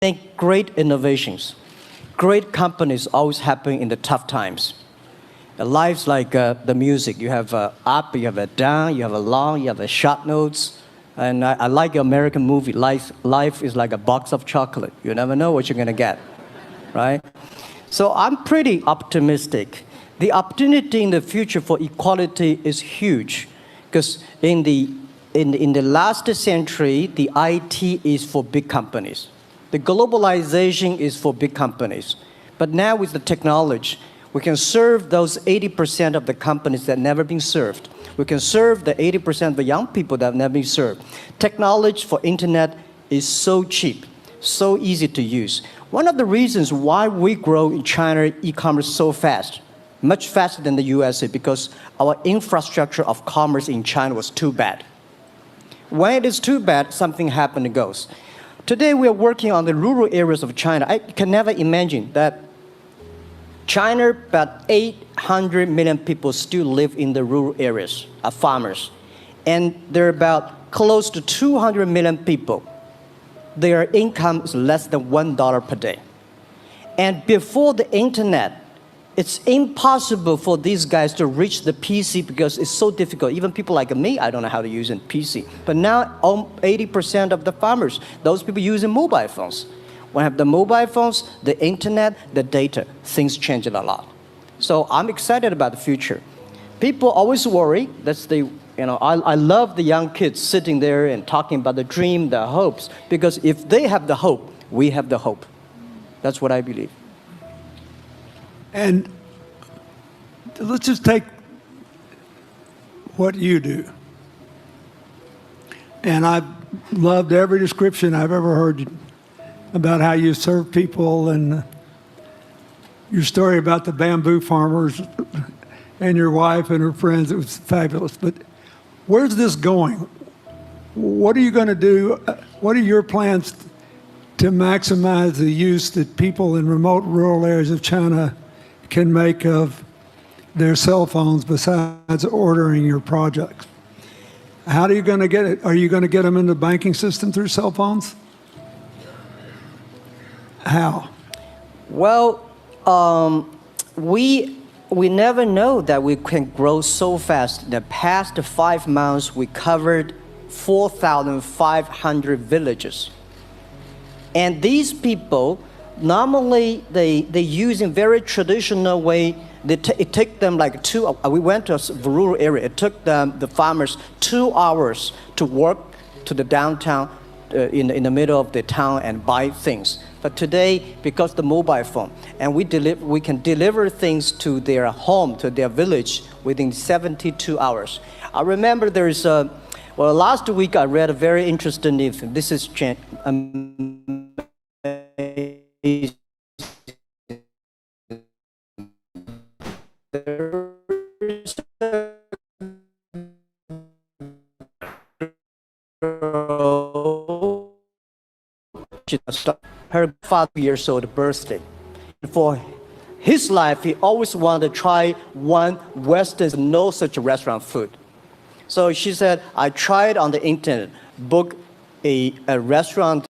make great innovations. Great companies always happen in the tough times. Life's like the music. You have a up, you have a down, you have a long, you have a short notes. And I like the American movie. Life is like a box of chocolate. You never know what you're going to get, right? So I'm pretty optimistic. The opportunity in the future for equality is huge, because in the last century, the IT is for big companies. The globalization is for big companies. But now with the technology, we can serve those 80% of the companies that never been served. We can serve the 80% of the young people that have never been served. Technology for internet is so cheap, so easy to use. One of the reasons why we grow in China e-commerce so fast, much faster than the USA, because our infrastructure of commerce in China was too bad. When it is too bad, something happens and goes. Today we are working on the rural areas of China. I can never imagine that China, about 800 million people still live in the rural areas, are farmers. And there are about close to 200 million people. Their income is less than $1 per day. And before the internet, it's impossible for these guys to reach the PC because it's so difficult. Even people like me, I don't know how to use a PC. But now 80% of the farmers, those people using mobile phones. When I have the mobile phones, the internet, the data, things change a lot. So I'm excited about the future. People always worry. I love the young kids sitting there and talking about the dream, the hopes, because if they have the hope, we have the hope. That's what I believe. And let's just take what you do. And I've loved every description I've ever heard about how you serve people, and your story about the bamboo farmers and your wife and her friends. It was fabulous. But where's this going? What are you going to do? What are your plans to maximize the use that people in remote rural areas of China can make of their cell phones besides ordering your projects? How are you going to get it? Are you going to get them in the banking system through cell phones? How? Well, we never know that we can grow so fast. In the past 5 months, we covered 4,500 villages. And these people, normally they use in very traditional way. It took them like we went to a rural area. It took the farmers 2 hours to walk to the downtown in the middle of the town and buy things. But today, because the mobile phone, and we can deliver things to their home, to their village within 72 hours. I remember last week I read a very interesting news. This is her 5 years old birthday. For his life, he always wanted to try one Western, no such restaurant food. So she said, I tried on the internet, book a restaurant.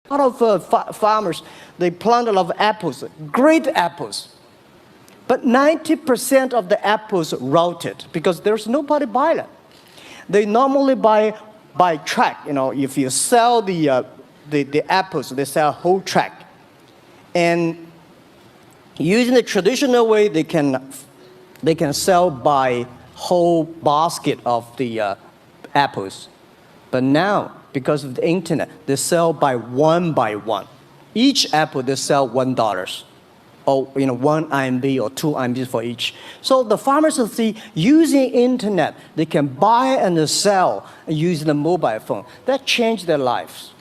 A lot of farmers, they plant a lot of apples, great apples. But 90% of the apples rotted because there's nobody buy them. They normally buy by track. If you sell the apples, they sell whole track. And using the traditional way, they can sell by whole basket of the apples. But now, because of the internet, they sell by one. Each apple, they sell $1. Or 1 RMB or 2 RMB for each. So the farmers will see using internet, they can buy and sell using the mobile phone. That changed their lives.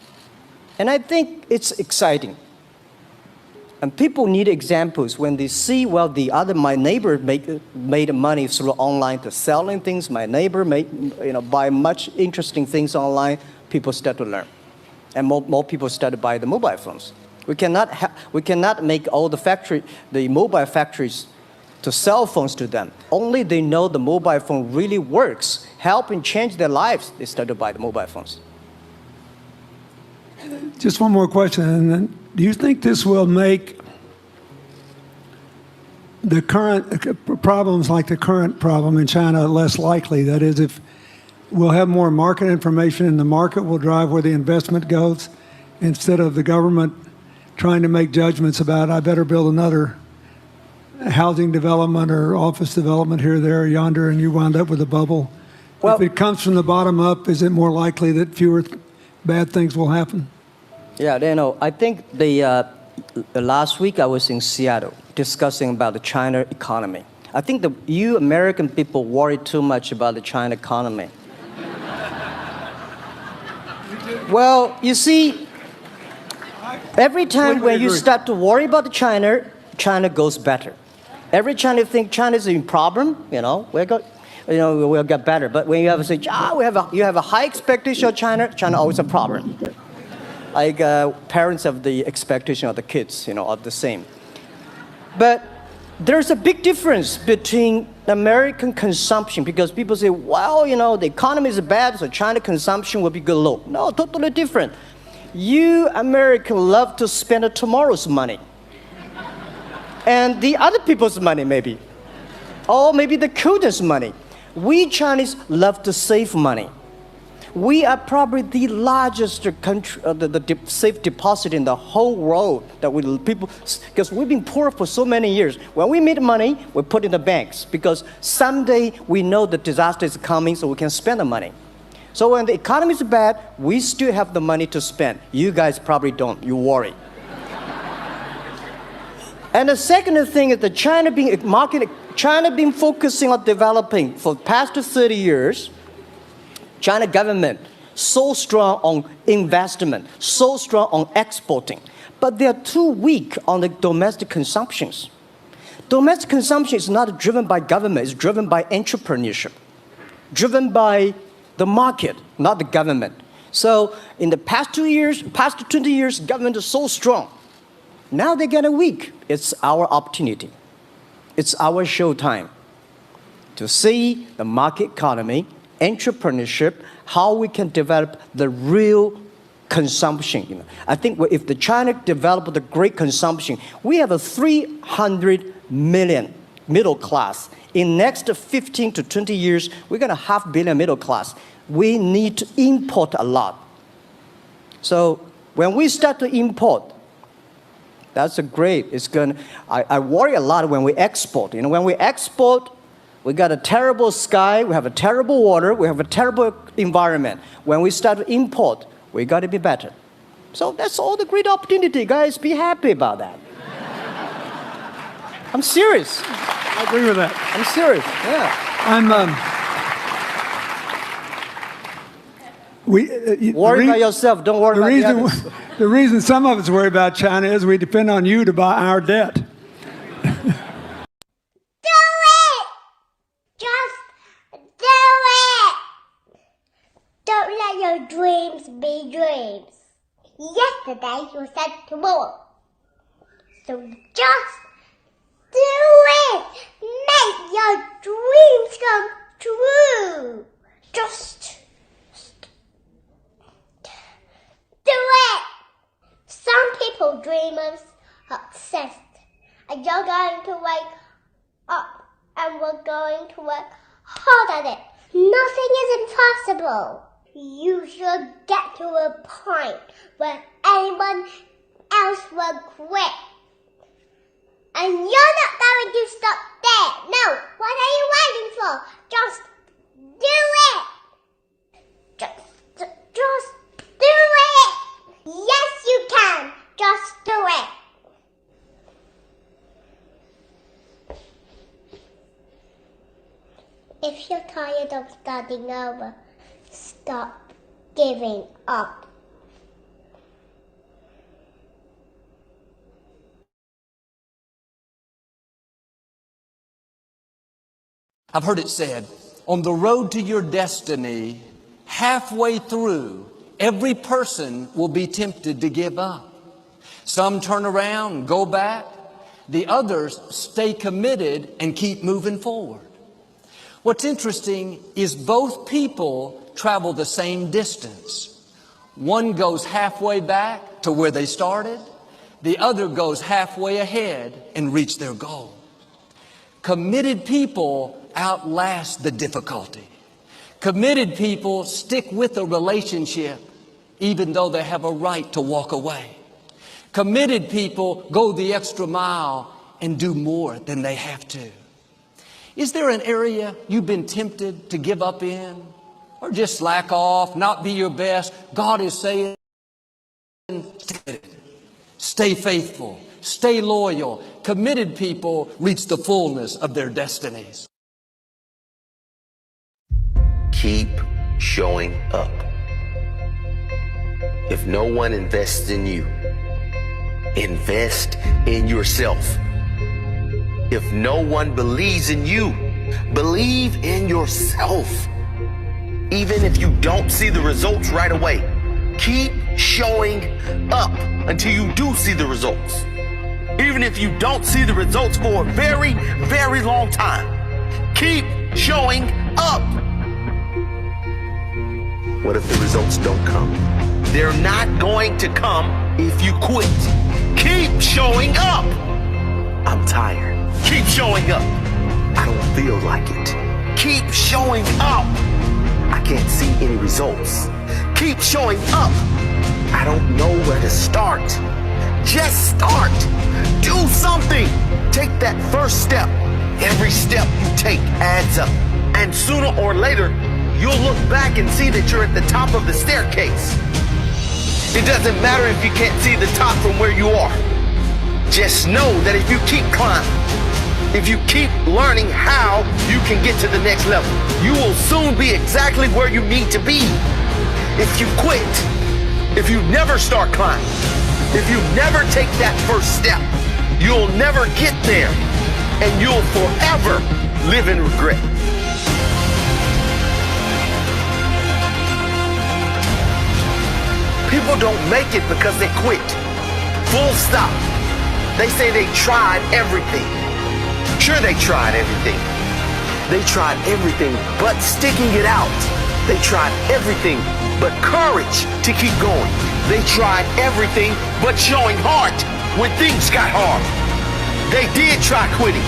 And I think it's exciting. And people need examples when they see, well, my neighbor made money through online to selling things. My neighbor buy much interesting things online. People start to learn. And more people start to buy the mobile phones. We cannot make all the mobile factories to sell phones to them. Only they know the mobile phone really works, helping change their lives, they start to buy the mobile phones. Just one more question. And then, do you think this will make the current problems like the current problem in China less likely? That is, if we'll have more market information and the market will drive where the investment goes instead of the government trying to make judgments about, I better build another housing development or office development here, there, or yonder, and you wind up with a bubble. Well, if it comes from the bottom up, is it more likely that fewer bad things will happen? Yeah, I think the last week I was in Seattle discussing about the China economy. I think you American people worry too much about the China economy. Well, you see, every time when you start to worry about China goes better. Every time you think China is in problem, we'll get better. But when you have to say, you have a high expectation of China always a problem. Like parents have the expectation of the kids, are the same. But there's a big difference between American consumption, because people say, well, the economy is bad, so China consumption will be good low. No, totally different. You Americans love to spend tomorrow's money. And the other people's money, maybe. Or maybe the children's money. We Chinese love to save money. We are probably the largest country, the safe deposit in the whole world because we've been poor for so many years. When we make money, we put in the banks because someday we know the disaster is coming, so we can spend the money. So when the economy is bad, we still have the money to spend. You guys probably don't. You worry. And the second thing is that China been focusing on developing for the past 30 years. China government so strong on investment, so strong on exporting, but they are too weak on the domestic consumptions. Domestic consumption is not driven by government, it's driven by entrepreneurship, driven by the market, not the government. So in the past 20 years, government is so strong. Now they're getting weak. It's our opportunity. It's our showtime to see the market economy, entrepreneurship, how we can develop the real consumption. I think if the China develop the great consumption, we have a 300 million middle class. In next 15 to 20 years, we're going to have 500 million middle class. We need to import a lot. So when we start to import, that's a great. I worry a lot when we export. When we export, we got a terrible sky, we have a terrible water, we have a terrible environment. When we start to import, we got to be better. So that's all the great opportunity, guys. Be happy about that. I'm serious. I agree with that. I'm serious. Yeah. Worry about yourself. Don't worry about the others. The reason some of us worry about China is we depend on you to buy our debt. Don't let your dreams be dreams. Yesterday you said tomorrow. So just do it. Make your dreams come true. Just do it. Some people dream of success. And you're going to wake up and we're going to work hard at it. Nothing is impossible. You should get to a point where anyone else will quit. And you're not going to stop there. No, what are you waiting for? Just do it. Just do it. Yes, you can. Just do it. If you're tired of starting over, stop giving up. I've heard it said, on the road to your destiny, halfway through, every person will be tempted to give up. Some turn around and go back. The others stay committed and keep moving forward. What's interesting is both people travel the same distance. One goes halfway back to where they started. The other goes halfway ahead and reach their goal. Committed people outlast the difficulty. Committed people stick with a relationship even though they have a right to walk away. Committed people go the extra mile and do more than they have to. Is there an area you've been tempted to give up in? Or just slack off, not be your best? God is saying, stay faithful, stay loyal. Committed people reach the fullness of their destinies. Keep showing up. If no one invests in you, invest in yourself. If no one believes in you, believe in yourself. Even if you don't see the results right away, keep showing up until you do see the results. Even if you don't see the results for a very, very long time, keep showing up. What if the results don't come? They're not going to come if you quit. Keep showing up. I'm tired. Keep showing up. I don't feel like it. Keep showing up. I can't see any results. Keep showing up. I don't know where to start. Just start. Do something. Take that first step. Every step you take adds up. And sooner or later, you'll look back and see that you're at the top of the staircase. It doesn't matter if you can't see the top from where you are. Just know that if you keep climbing, if you keep learning how you can get to the next level, you will soon be exactly where you need to be. If you quit, if you never start climbing, if you never take that first step, you'll never get there, and you'll forever live in regret. People don't make it because they quit. Full stop. They say they tried everything. Sure, they tried everything. They tried everything but sticking it out. They tried everything but courage to keep going. They tried everything but showing heart when things got hard. They did try quitting.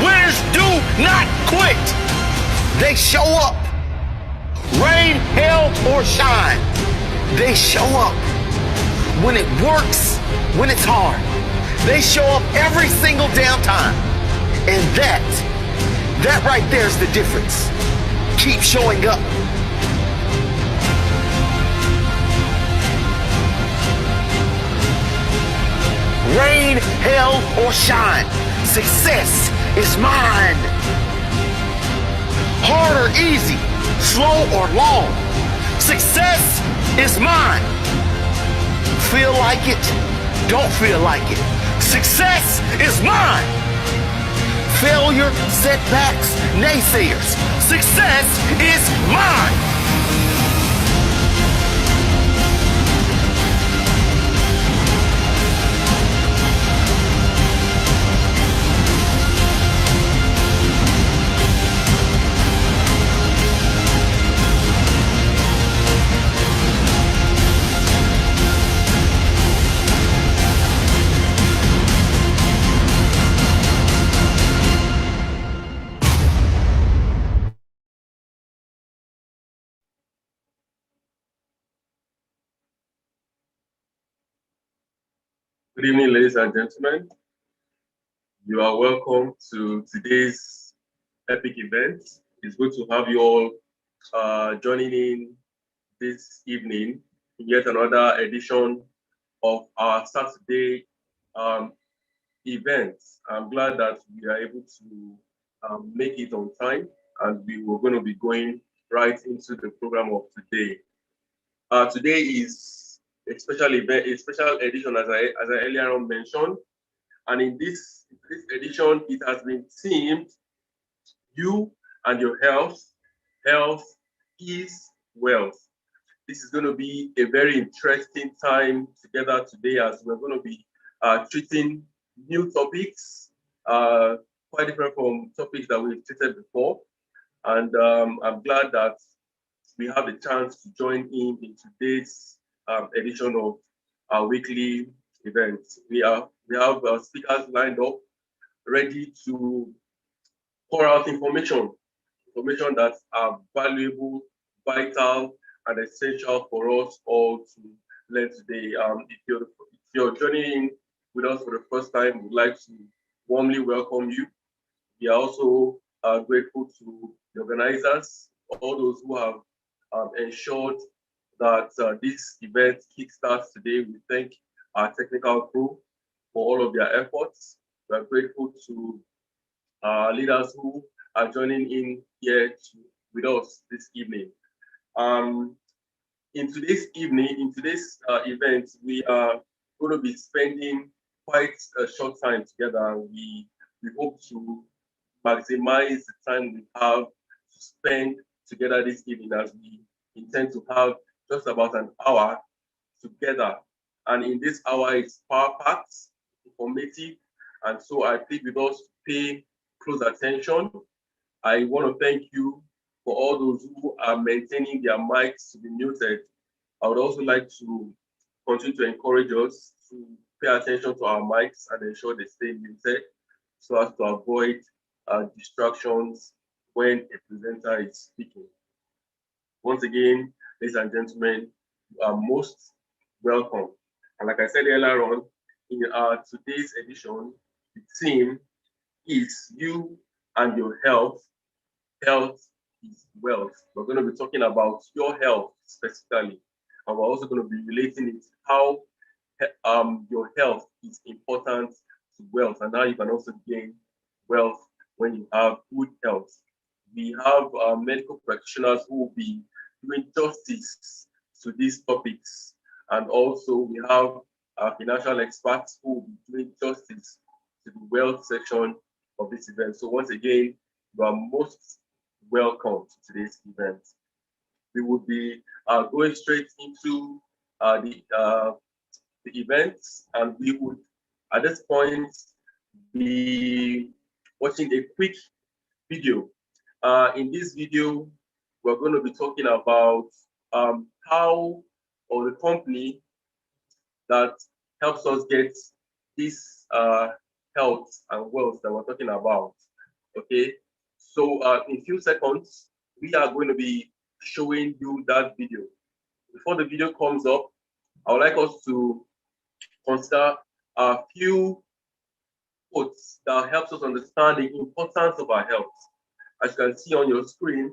Winners do not quit. They show up. Rain, hail, or shine. They show up. When it works, when it's hard. They show up every single damn time. And that right there is the difference. Keep showing up. Rain, hail, or shine, success is mine. Hard or easy, slow or long, success is mine. Feel like it, don't feel like it. Success is mine. Failure, setbacks, naysayers, success is mine. Good evening, ladies and gentlemen. You are welcome to today's epic event. It's good to have you all joining in this evening in yet another edition of our Saturday event. I'm glad that we are able to make it on time, and we were going to be going right into the program of today. Today is a special event, a special edition, as I earlier on mentioned. And in this edition, it has been themed, "You and your health. Health is wealth. This is going to be a very interesting time together today, as we're going to be treating new topics, quite different from topics that we've treated before. And I'm glad that we have the chance to join in today's edition of our weekly event. We have speakers lined up, ready to pour out information that are valuable, vital, and essential for us all to learn today. If you're joining in with us for the first time, we'd like to warmly welcome you. We are also grateful to the organizers, all those who have ensured that this event kickstarts today. We thank our technical crew for all of their efforts. We are grateful to leaders who are joining in here with us this evening. In today's event, we are going to be spending quite a short time together. We hope to maximize the time we have to spend together this evening, as we intend to have just about an hour together. And in this hour, it's power-packed, informative, and so I plead with us to pay close attention. I want to thank you for all those who are maintaining their mics to be muted. I would also like to continue to encourage us to pay attention to our mics and ensure they stay muted so as to avoid distractions when a presenter is speaking. Once again, ladies and gentlemen, you are most welcome. And like I said earlier on, in today's edition, the theme is you and your health. Health is wealth. We're going to be talking about your health specifically, and we're also going to be relating it how your health is important to wealth, and how you can also gain wealth when you have good health. We have medical practitioners who will be doing justice to these topics, and also we have financial experts who will be doing justice to the wealth section of this event. So once again, you are most welcome to today's event. We will be going straight into the events, and we would at this point be watching a quick video. In this video, we're going to be talking about how, or the company that helps us get this health and wealth that we're talking about. Okay, so in a few seconds, we are going to be showing you that video. Before the video comes up, I would like us to consider a few quotes that helps us understand the importance of our health. As you can see on your screen,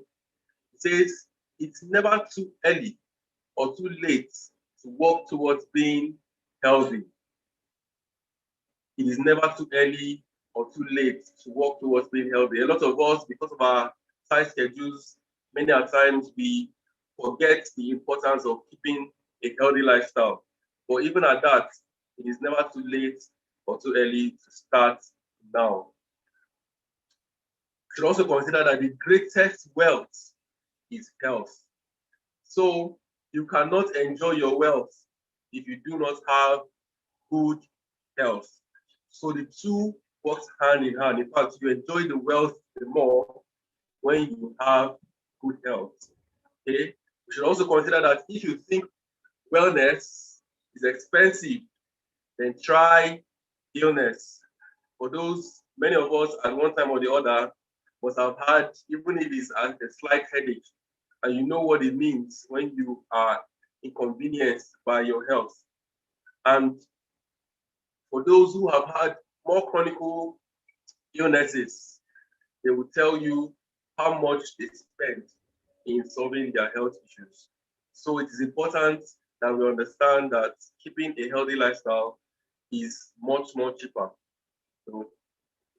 it says, it's never too early or too late to work towards being healthy. It is never too early or too late to work towards being healthy. A lot of us, because of our tight schedules, many a times we forget the importance of keeping a healthy lifestyle. But even at that, it is never too late or too early to start now. You should also consider that the greatest wealth is health. So you cannot enjoy your wealth if you do not have good health. So the two works hand in hand. In fact, you enjoy the wealth the more when you have good health. Okay. We should also consider that if you think wellness is expensive, then try illness. For those, many of us at one time or the other must have had, even if it's a slight headache, and you know what it means when you are inconvenienced by your health. And for those who have had more chronic illnesses, they will tell you how much they spend in solving their health issues. So it is important that we understand that keeping a healthy lifestyle is much more cheaper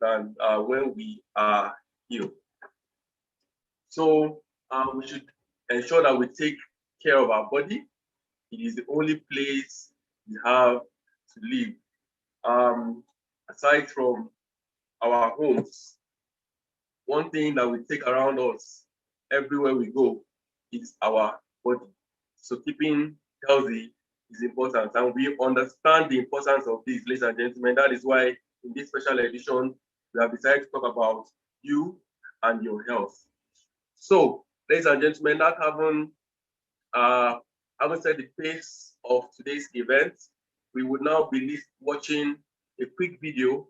than when we are ill. So we should ensure that we take care of our body. It is the only place we have to live. Aside from our homes, one thing that we take around us everywhere we go is our body. So keeping healthy is important, and we understand the importance of this, ladies and gentlemen. That is why in this special edition, we have decided to talk about you and your health. So, ladies and gentlemen, that having set the pace of today's event, we would now be watching a quick video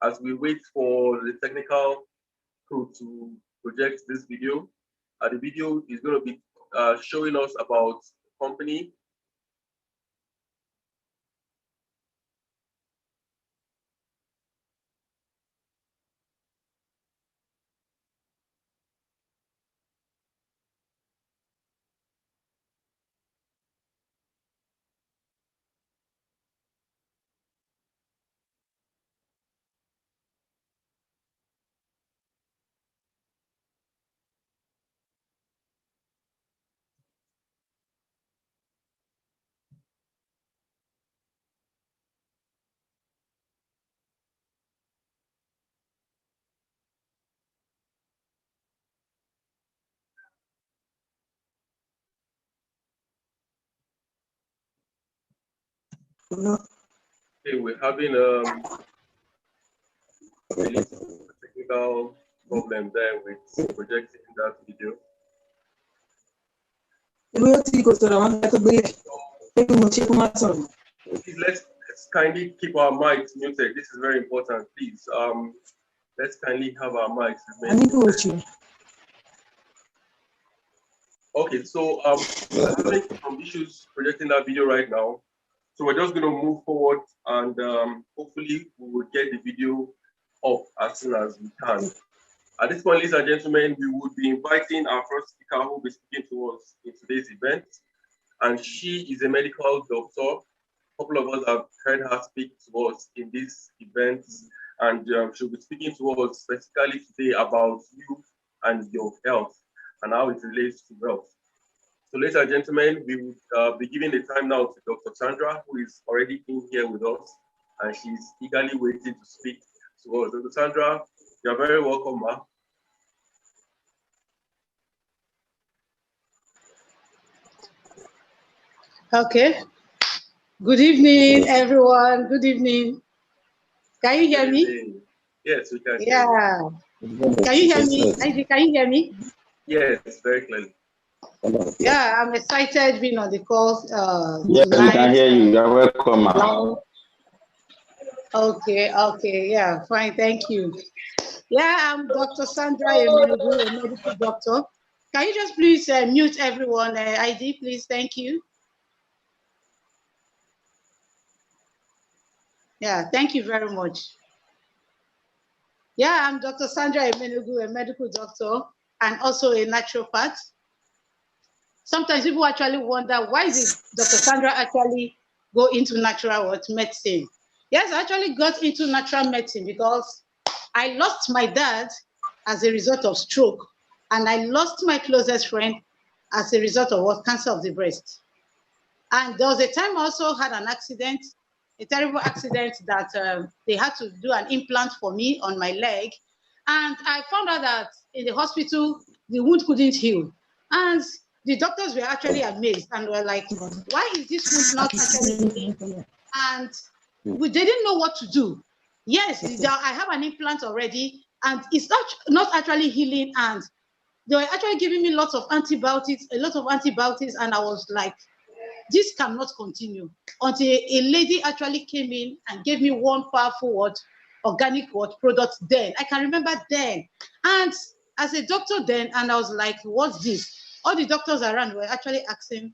as we wait for the technical crew to project this video. The video is going to be showing us about the company. Okay, we're having a technical problem there with projecting that video. Please, let's kindly keep our mics muted. This is very important. Please, let's kindly have our mics muted. Okay, so we're having some issues projecting that video right now. So we're just going to move forward, and hopefully we will get the video up as soon as we can. At this point, ladies and gentlemen, we would be inviting our first speaker who will be speaking to us in today's event. And she is a medical doctor. A couple of us have heard her speak to us in this event, and she'll be speaking to us specifically today about you and your health and how it relates to wealth. So, ladies and gentlemen, we will be giving the time now to Dr. Sandra, who is already in here with us, and she's eagerly waiting to speak to us. Dr. Sandra, you're very welcome, ma. Okay. Good evening, everyone. Good evening. Can you hear me? Yes, we can. Yeah. Can you hear me? Can you hear me? Yes, very clearly. Yeah, I'm excited being on the call. Yes, tonight. we can hear you. You're welcome. Okay, yeah, fine, thank you. Yeah, I'm Dr. Sandra Emenugu, a medical doctor. Can you just please mute everyone? ID, please, thank you. Yeah, thank you very much. Yeah, I'm Dr. Sandra Emenugu, a medical doctor and also a naturopath. Sometimes people actually wonder, why did Dr. Sandra actually go into natural medicine? Yes, I actually got into natural medicine because I lost my dad as a result of stroke, and I lost my closest friend as a result of cancer of the breast. And there was a time I also had an accident, a terrible accident that they had to do an implant for me on my leg. And I found out that in the hospital, the wound couldn't heal. And the doctors were actually amazed and were like, why is this wound not actually healing? And they didn't know what to do. Yes, I have an implant already, and it's not actually healing. And they were actually giving me a lot of antibiotics, and I was like, this cannot continue, until a lady actually came in and gave me one powerful organic product then. I can remember then. And as a doctor then, and I was like, what's this? All the doctors around were actually asking,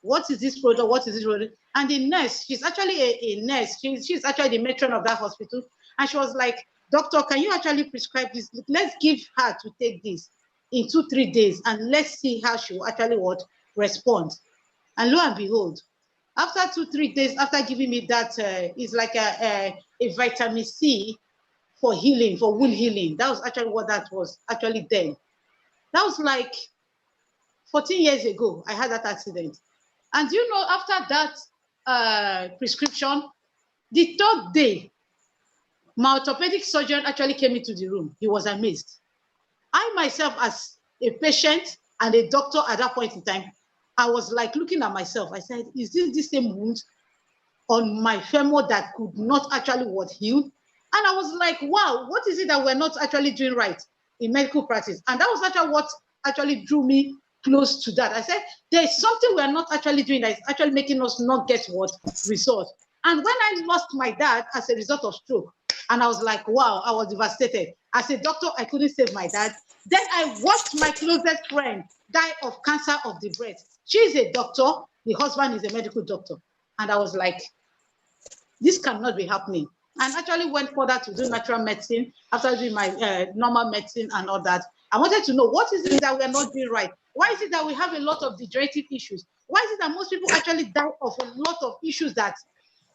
what is this product? What is this product? And the nurse, she's actually a nurse. She's actually the matron of that hospital. And she was like, doctor, can you actually prescribe this? Let's give her to take this in 2-3 days, and let's see how she will actually respond. And lo and behold, after 2-3 days, after giving me that, it's like a vitamin C for healing, for wound healing. That was actually what that was actually then. That was like 14 years ago, I had that accident. And you know, after that prescription, The third day, my orthopedic surgeon actually came into the room. He was amazed. I myself, as a patient and a doctor at that point in time, I was like looking at myself. I said, is this the same wound on my femur that could not actually heal? And I was like, wow, what is it that we're not actually doing right in medical practice? And that was actually what actually drew me close to that. I said, there's something we're not actually doing that is actually making us not get results. And when I lost my dad as a result of stroke, and I was like, wow, I was devastated. As a doctor, I couldn't save my dad. Then I watched my closest friend die of cancer of the breast. She's a doctor. The husband is a medical doctor. And I was like, this cannot be happening. And actually went further to do natural medicine after doing my normal medicine and all that. I wanted to know, what is it that we're not doing right? Why is it that we have a lot of degenerative issues? Why is it that most people actually die of a lot of issues that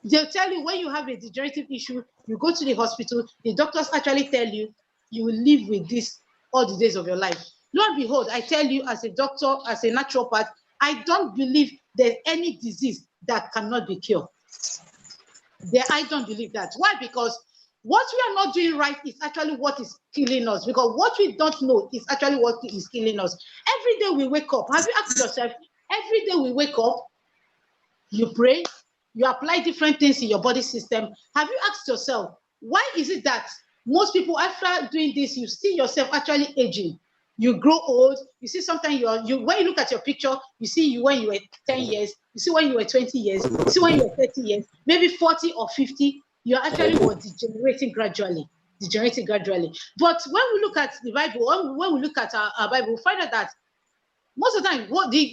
they'll tell you when you have a degenerative issue, you go to the hospital, the doctors actually tell you, you will live with this all the days of your life. Lo and behold, I tell you as a doctor, as a naturopath, I don't believe there's any disease that cannot be cured. I don't believe that. Why? Because what we are not doing right is actually what is killing us. Because what we don't know is actually what is killing us. Every day we wake up, have you asked yourself, every day we wake up, you pray, you apply different things in your body system. Have you asked yourself, why is it that most people, after doing this, you see yourself actually aging? You grow old. You see sometimes when you look at your picture, you see you when you were 10 years, you see when you were 20 years, you see when you were 30 years, maybe 40 or 50, you're actually degenerating gradually. But when we look at the Bible, when we look at our Bible, we find out that most of the time, what is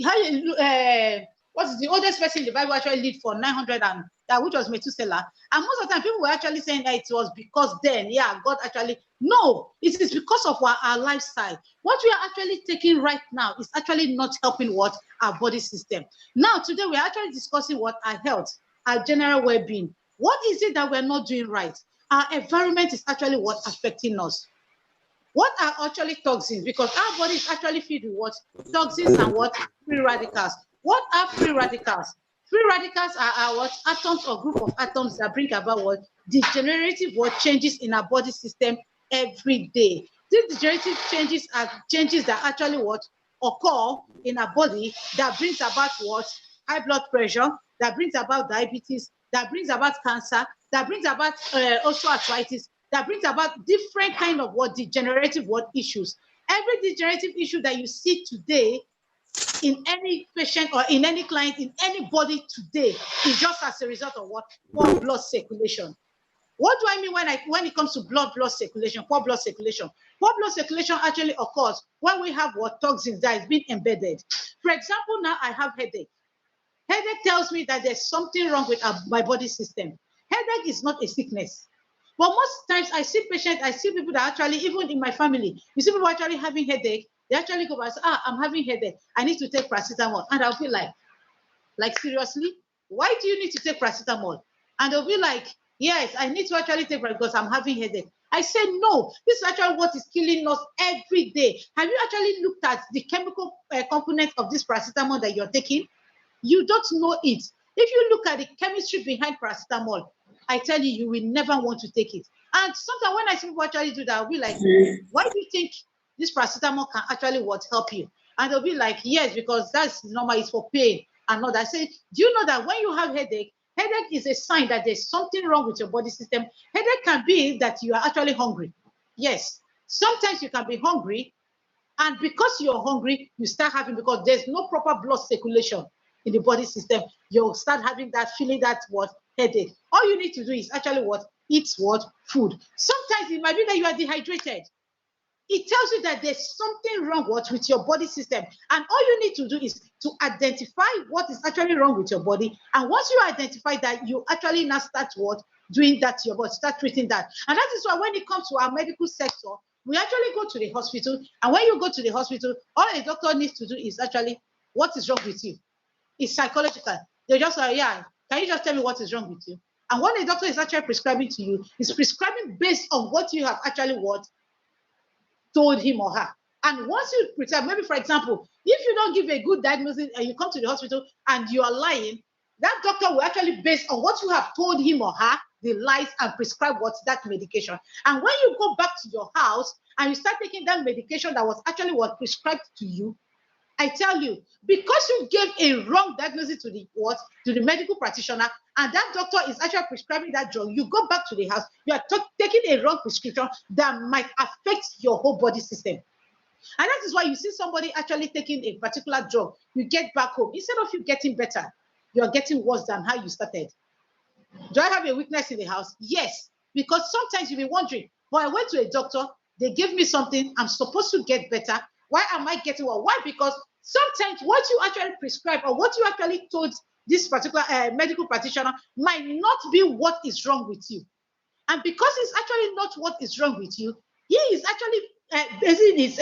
the oldest person in the Bible actually lived for 900 and that, which was Methuselah. And most of the time, people were actually saying that it was because then, God actually, no, it is because of our lifestyle. What we are actually taking right now is actually not helping our body system. Now, today, we are actually discussing our health, our general well-being. What is it that we're not doing right? Our environment is actually affecting us. What are actually toxins? Because our body is actually filled with toxins and free radicals. What are free radicals? Free radicals are atoms or group of atoms that bring about degenerative changes in our body system every day. These degenerative changes are changes that actually occur in our body that brings about high blood pressure, that brings about diabetes, that brings about cancer, that brings about osteoarthritis, that brings about different kind of degenerative issues. Every degenerative issue that you see today in any patient or in any client, in anybody today, is just as a result of poor blood circulation. What do I mean when it comes to blood circulation, poor blood circulation? Poor blood circulation actually occurs when we have toxins that is being embedded. For example, now I have headache. Headache tells me that there's something wrong with my body system. Headache is not a sickness. But most times I see patients, I see people that actually, even in my family, you see people actually having headache, they actually go and say, I'm having headache, I need to take paracetamol. And I'll be like seriously? Why do you need to take paracetamol? And they'll be like, yes, I need to actually take paracetamol because I'm having headache. I said, no, this is actually what is killing us every day. Have you actually looked at the chemical component of this paracetamol that you're taking? You don't know it. If you look at the chemistry behind paracetamol, I tell you, you will never want to take it. And sometimes when I see people actually do that, I'll be like, why do you think this paracetamol can actually help you? And they'll be like, yes, because that's normal, it's for pain and all that. I say, do you know that when you have headache is a sign that there's something wrong with your body system. Headache can be that you are actually hungry. Yes, sometimes you can be hungry, and because you're hungry, you start having, because there's no proper blood circulation in the body system, you'll start having that feeling, that headache. All you need to do is actually eat food. Sometimes it might be that you are dehydrated. It tells you that there's something wrong with your body system. And all you need to do is to identify what is actually wrong with your body. And once you identify that, you actually now start doing that to your body, start treating that. And that is why when it comes to our medical sector, we actually go to the hospital. And when you go to the hospital, all a doctor needs to do is actually, what is wrong with you? It's psychological. They just say, yeah, can you just tell me what is wrong with you? And what a doctor is actually prescribing to you is prescribing based on what you have actually told him or her. And once you prescribe, maybe for example, if you don't give a good diagnosis and you come to the hospital and you are lying, that doctor will actually base on what you have told him or her the lies and prescribe what's that medication. And when you go back to your house and you start taking that medication that was actually what prescribed to you, I tell you, because you gave a wrong diagnosis to the medical practitioner, and that doctor is actually prescribing that drug, you go back to the house, you are taking a wrong prescription that might affect your whole body system. And that is why you see somebody actually taking a particular drug, you get back home, instead of you getting better, you are getting worse than how you started. Do I have a weakness in the house? Yes, because sometimes you'll be wondering, well, I went to a doctor, they gave me something, I'm supposed to get better. Why am I getting well? Why? Because sometimes what you actually prescribe or what you actually told this particular medical practitioner might not be what is wrong with you. And because it's actually not what is wrong with you, he is actually basing his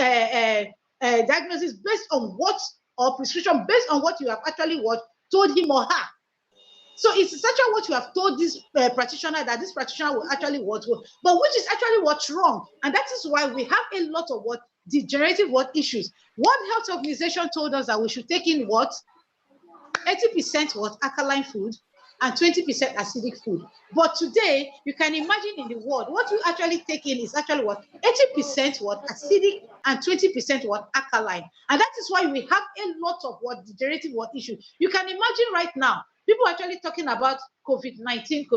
diagnosis based on what, or prescription based on what you have actually told him or her. So it's essentially what you have told this practitioner that this practitioner will actually but which is actually what's wrong. And that is why we have a lot of degenerative issues. World Health Organization told us that we should take in 80% alkaline food and 20% acidic food. But today, you can imagine in the world, what you actually take in is actually 80% acidic and 20% alkaline. And that is why we have a lot of degenerative issues. You can imagine right now, people are actually talking about COVID-19,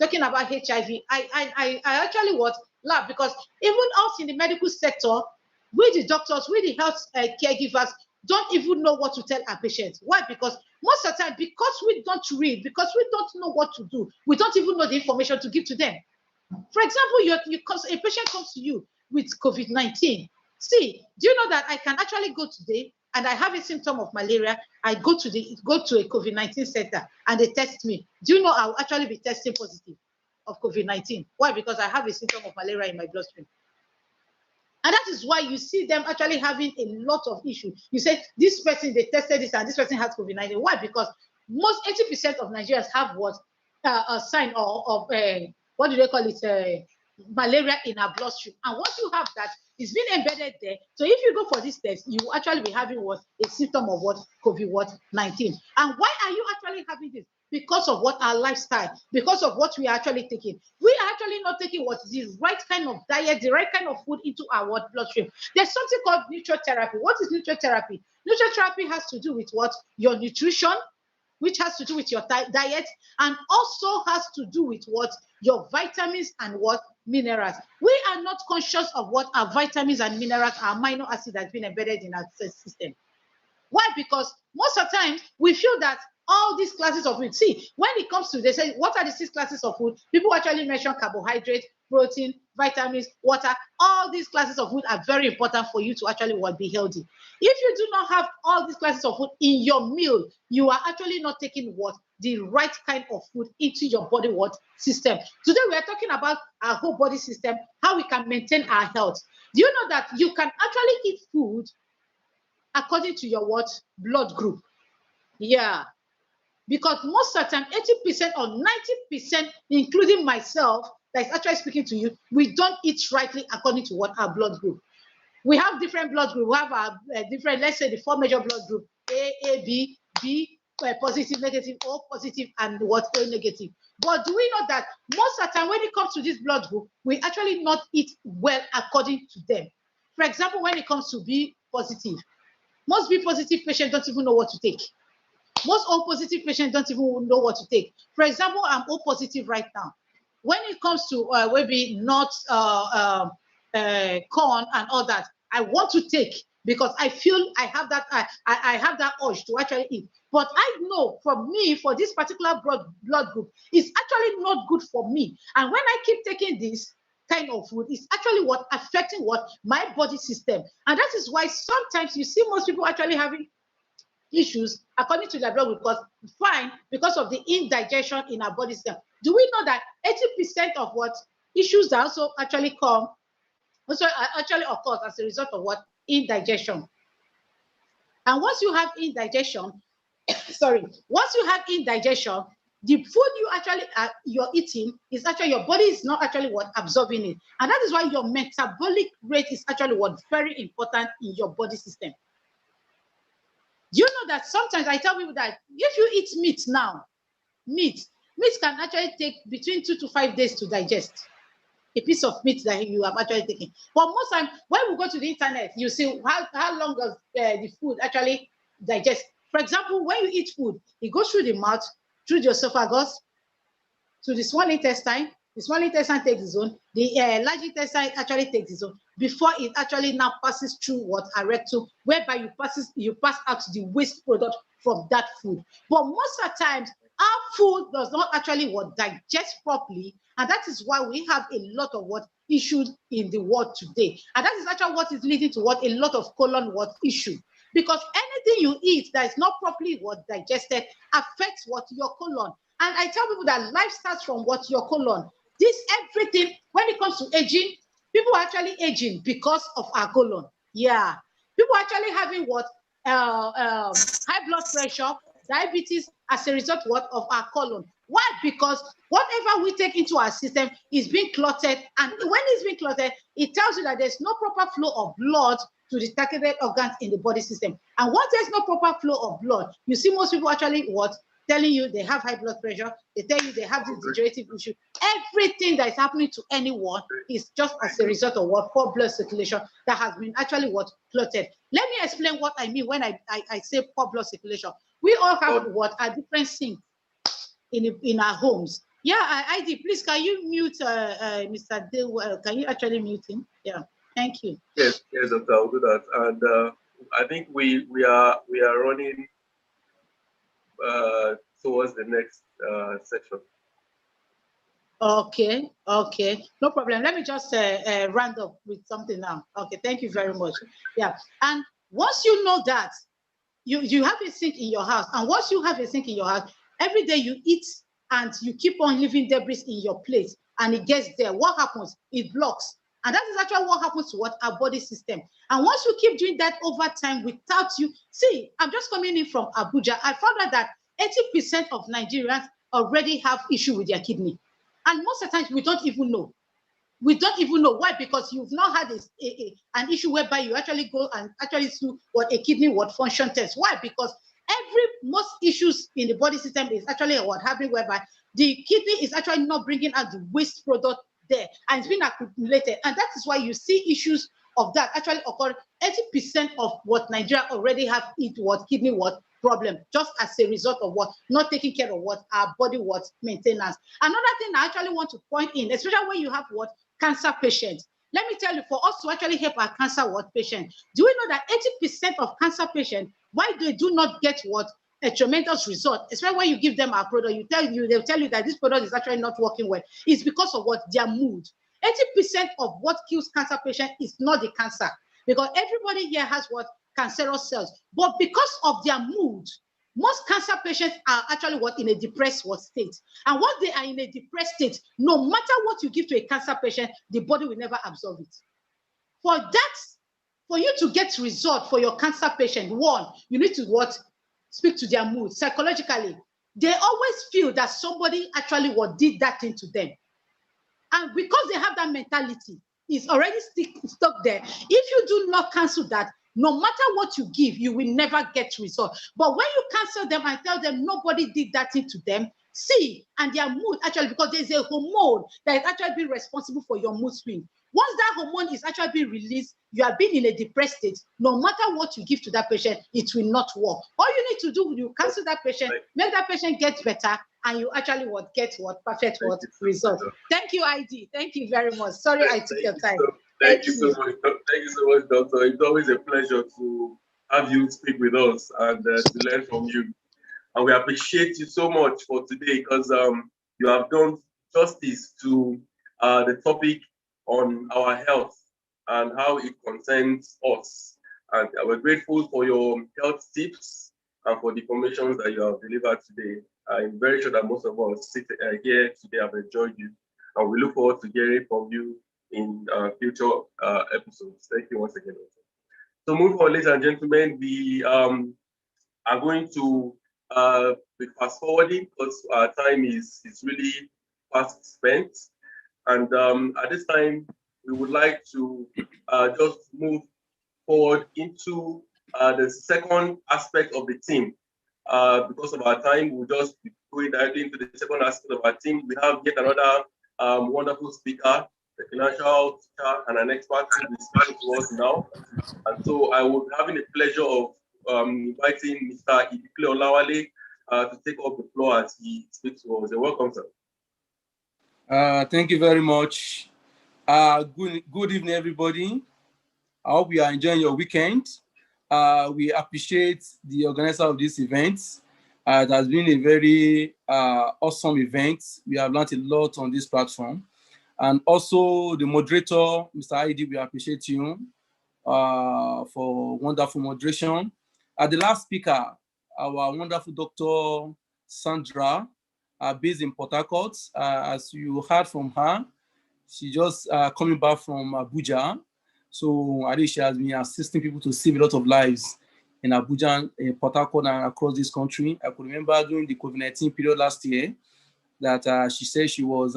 talking about HIV. I actually laugh, because even us in the medical sector, we the doctors, we the health caregivers, don't even know what to tell our patients. Why? Because most of the time, because we don't read, because we don't know what to do, we don't even know the information to give to them. For example, a patient comes to you with COVID-19. See, do you know that I can actually go today and I have a symptom of malaria, I go to a COVID-19 center and they test me. Do you know I'll actually be testing positive of COVID-19? Why? Because I have a symptom of malaria in my bloodstream. And that is why you see them actually having a lot of issues. You say, this person, they tested this and this person has COVID-19. Why? Because most 80% of Nigerians have a sign of what do they call it? Malaria in our bloodstream. And once you have that, it's been embedded there. So if you go for this test, you will actually be having a symptom of COVID-19. And why are you actually having this? Because of our lifestyle, because of what we are actually taking. We are actually not taking the right kind of diet, the right kind of food into our bloodstream. There's something called nutrotherapy. What is nutrotherapy? Nutrotherapy has to do with your nutrition, which has to do with your diet, and also has to do with your vitamins and minerals. We are not conscious of what our vitamins and minerals, our amino acid has been embedded in our system. Why? Because most of the time we feel that all these classes of food, see, when it comes to, they say, what are the 6 classes of food? People actually mention carbohydrate, protein, vitamins, water. All these classes of food are very important for you to actually be healthy. If you do not have all these classes of food in your meal, you are actually not taking the right kind of food into your body system. Today we are talking about our whole body system, how we can maintain our health. Do you know that you can actually eat food according to your blood group? Yeah. Because most of the time, 80% or 90%, including myself, that is actually speaking to you, we don't eat rightly according to our blood group. We have different blood groups. We have our different, let's say the 4 major blood groups, A, B, B, positive, negative, O positive, and O negative. But do we know that most of the time when it comes to this blood group, we actually not eat well according to them? For example, when it comes to B positive, most B positive patients don't even know what to take. Most O positive patients don't even know what to take. For example, I'm O positive right now. When it comes to maybe nuts, corn, and all that, I want to take because I feel I have that urge to actually eat. But I know for me, for this particular blood group, it's actually not good for me. And when I keep taking this kind of food, it's actually affecting my body system. And that is why sometimes you see most people actually having issues according to their blood group because of the indigestion in our body system. Do we know that 80% of issues that also actually occurs as a result of indigestion? And once you have indigestion, the food you're eating is actually, your body is not actually absorbing it. And that is why your metabolic rate is actually very important in your body system. Do you know that sometimes I tell people that if you eat meat now, meat can actually take between 2 to 5 days to digest. A piece of meat that you have actually taken. But most time, when we go to the internet, you see how long does the food actually digest. For example, when you eat food, it goes through the mouth, through the esophagus, to the small intestine. The small intestine takes its own. The large intestine actually takes its own before it actually now passes through what a rectum, whereby you pass out the waste product from that food. But most of the times, our food does not actually digest properly, and that is why we have a lot of issues in the world today. And that is actually what is leading to a lot of colon issue. Because anything you eat that is not properly digested affects your colon. And I tell people that life starts from your colon. This everything, when it comes to aging, people are actually aging because of our colon. Yeah. People are actually having high blood pressure, diabetes as a result of our colon. Why? Because whatever we take into our system is being clotted, and when it's being clotted, it tells you that there's no proper flow of blood to the targeted organs in the body system. And once there's no proper flow of blood, you see most people actually telling you they have high blood pressure, they tell you they have this degenerative issue. Everything that is happening to anyone is just as a result of poor blood circulation that has been actually clotted. Let me explain what I mean when I say poor blood circulation. We all have a different things in our homes. Yeah, ID, please, can you mute Mr. Dewell? Can you actually mute him? Yeah, thank you. Yes, Doctor, I'll do that. And I think we are running towards the next section. Okay, no problem. Let me just round up with something now. Okay, thank you very much. Yeah, and once you know that you have a sink in your house, and once you have a sink in your house, every day you eat and you keep on leaving debris in your plate, and it gets there, what happens? It blocks. And that is actually what happens to our body system. And once you keep doing that over time without you, see, I'm just coming in from Abuja. I found out that 80% of Nigerians already have issue with their kidney. And most of the times we don't even know. We don't even know why, because you've not had an issue whereby you actually go and actually do a kidney function test. Why? Because most issues in the body system is actually happening whereby the kidney is actually not bringing out the waste product there, and it's been accumulated, and that is why you see issues of that actually occur. 80% of Nigeria already have kidney problem, just as a result of not taking care of our body maintenance. Another thing I actually want to point in, especially when you have cancer patients. Let me tell you, for us to actually help our cancer patients, do we know that 80% of cancer patients, why they do not get a tremendous result, especially when you give them our product, they'll tell you that this product is actually not working well. It's because of their mood. 80% of what kills cancer patients is not the cancer, because everybody here has cancerous cells, but because of their mood, most cancer patients are actually in a depressed state. And once they are in a depressed state, no matter what you give to a cancer patient, the body will never absorb it. For you to get result for your cancer patient, one, you need to speak to their mood psychologically. They always feel that somebody actually did that thing to them. And because they have that mentality, it's already stuck there. If you do not cancel that, no matter what you give, you will never get result. But when you cancel them and tell them nobody did that thing to them, see, and their mood actually, because there's a hormone that is actually being responsible for your mood swing. Once that hormone is actually being released, you are being in a depressed state. No matter what you give to that patient, it will not work. All you need to do, you cancel that patient, make that patient get better, and you actually get perfect result. Thank you, ID. Thank you very much. Sorry, I took your time. Thank you so much. Thank you so much, Doctor. It's always a pleasure to have you speak with us and to learn from you. And we appreciate you so much for today, because you have done justice to the topic on our health and how it concerns us. And we're grateful for your health tips and for the information that you have delivered today. I'm very sure that most of us here today have enjoyed you, and we look forward to hearing from you in future episodes. Thank you once again. So moving on, ladies and gentlemen, we are going to be fast forwarding because our time is really fast spent. And at this time, we would like to just move forward into the second aspect of the team. Because of our time, we'll just be going directly into the second aspect of our team, we have yet another wonderful speaker, a financial teacher, and an expert who will be speaking to us now. And so I would having the pleasure of inviting Mr. Ibikle Olawale to take up the floor as he speaks to us. Welcome, sir. Thank you very much. Good evening, everybody. I hope you are enjoying your weekend. We appreciate the organizer of this event. It has been a very awesome event. We have learned a lot on this platform. And also the moderator, Mr. Heidi, we appreciate you for wonderful moderation. The last speaker, our wonderful Dr. Sandra, based in Port Harcourt. As you heard from her, she just coming back from Abuja. So I think she has been assisting people to save a lot of lives in Abuja, in Port Harcourt, and across this country. I could remember during the COVID-19 period last year that she said she was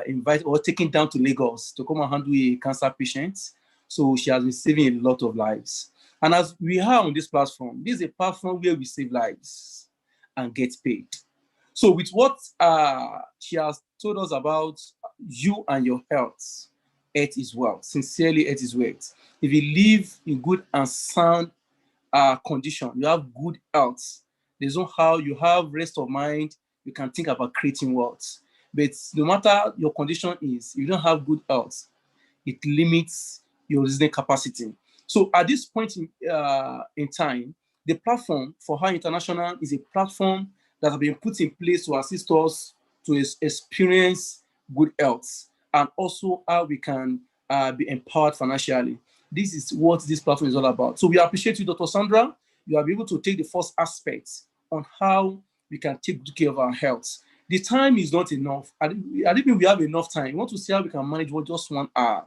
invited or taken down to Lagos to come and handle a cancer patient. So she has been saving a lot of lives. And as we are on this platform, this is a platform where we save lives and get paid. So with what she has told us about you and your health, health is wealth. Sincerely, health is wealth. If you live in good and sound condition, you have good health, there's no how you have rest of mind, you can think about creating wealth. But no matter your condition is, if you don't have good health, it limits your reasoning capacity. So at this point in time, the platform for Her International is a platform that has been put in place to assist us to experience good health and also how we can be empowered financially. This is what this platform is all about. So we appreciate you, Dr. Sandra. You are able to take the first aspect on how we can take good care of our health. The time is not enough. I don't think we have enough time. We want to see how we can manage just 1 hour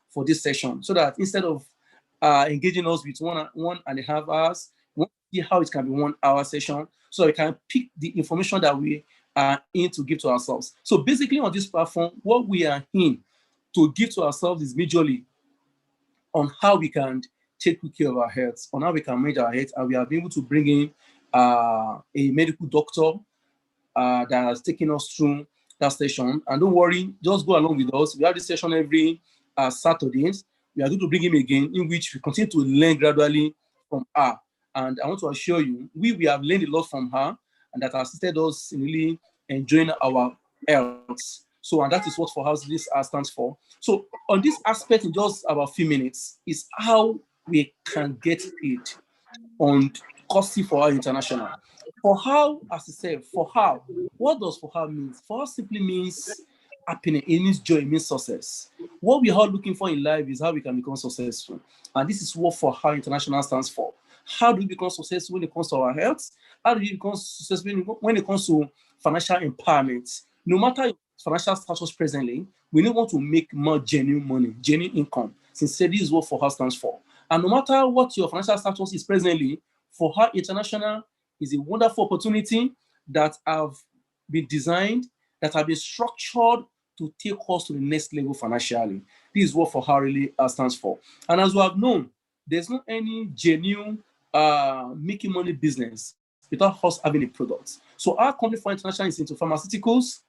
for this session so that instead of engaging us with 1.5 hours, we want to see how it can be 1 hour session so we can pick the information that we are in to give to ourselves. So basically on this platform, what we are in to give to ourselves is majorly on how we can take good care of our health, on how we can manage our health, and we have been able to bring in a medical doctor that has taken us through that session. And don't worry, just go along with us. We have this session every Saturdays. We are going to bring him again, in which we continue to learn gradually from her. And I want to assure you, we have learned a lot from her, and that has assisted us in really enjoying our health. So, and that is what for us this stands for. So on this aspect, in just about a few minutes, is how we can get paid on costly for Her International. For how, as I said, for how, what does for how mean? For how simply means happiness, it means joy, it means success. What we are looking for in life is how we can become successful. And this is what for Her International stands for. How do we become successful when it comes to our health? How do we become successful when it comes to financial empowerment? No matter your financial status presently, we don't want to make more genuine money, genuine income. Sincerely, this is what for her stands for. And no matter what your financial status is presently, for Her International is a wonderful opportunity that have been designed, that have been structured to take us to the next level financially. This is what for her really stands for. And as we have known, there's not any genuine making money business without us having a product. So our company for International is into pharmaceuticals,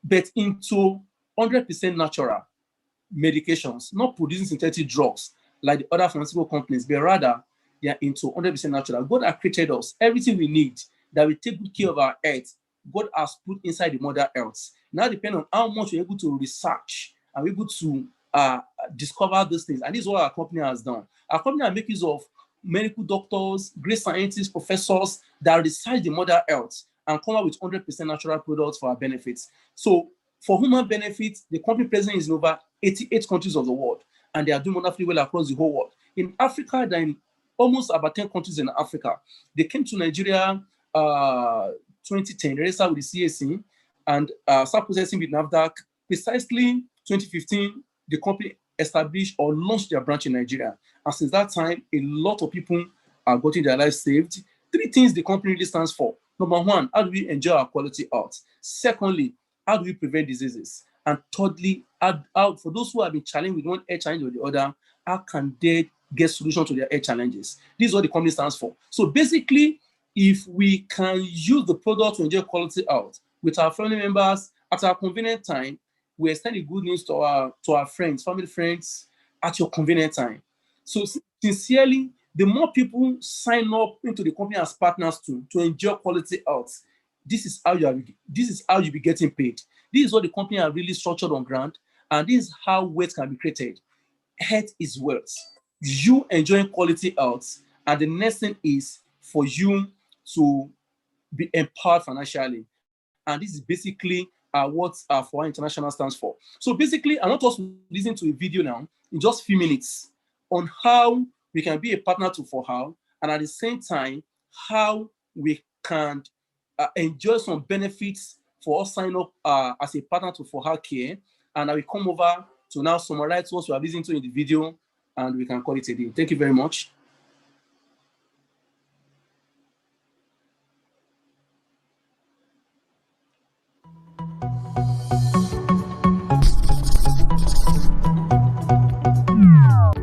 but into 100% natural medications, not producing synthetic drugs like the other pharmaceutical companies, but rather they are into 100% natural. God has created us, everything we need, that we take good care of our health, God has put inside the mother health. Now depending on how much you're able to research and we're able to discover those things. And this is what our company has done. Our company has made use of medical doctors, great scientists, professors that research the mother health and come up with 100% natural products for our benefits. So for human benefits, the company present is in over 88 countries of the world, and they are doing wonderfully well across the whole world. In Africa, they're in almost about 10 countries in Africa. They came to Nigeria 2010, registered with the CAC, and started processing with NAFDAC. Precisely 2015, the company established or launched their branch in Nigeria. And since that time, a lot of people are getting their lives saved. 3 things the company really stands for. Number 1, how do we enjoy our quality health? Secondly, how do we prevent diseases? And thirdly, how for those who have been challenged with one health challenge or the other, how can they get solution to their health challenges? This is what the company stands for. So basically, if we can use the product to enjoy quality out with our family members at our convenient time, we extend the good news to our friends, family friends at your convenient time. So sincerely, the more people sign up into the company as partners to enjoy quality out, this is how you be getting paid. This is what the company are really structured on ground, and this is how wealth can be created. Health is wealth. You enjoying quality out, and the next thing is for you to be empowered financially. And this is basically what For How International stands for. So basically, I want us to listen to a video now in just a few minutes on how we can be a partner to For How, and at the same time, how we can enjoy some benefits for us sign up as a partner to For How Care. And I will come over to now summarize what we are listening to in the video, and we can call it a day. Thank you very much.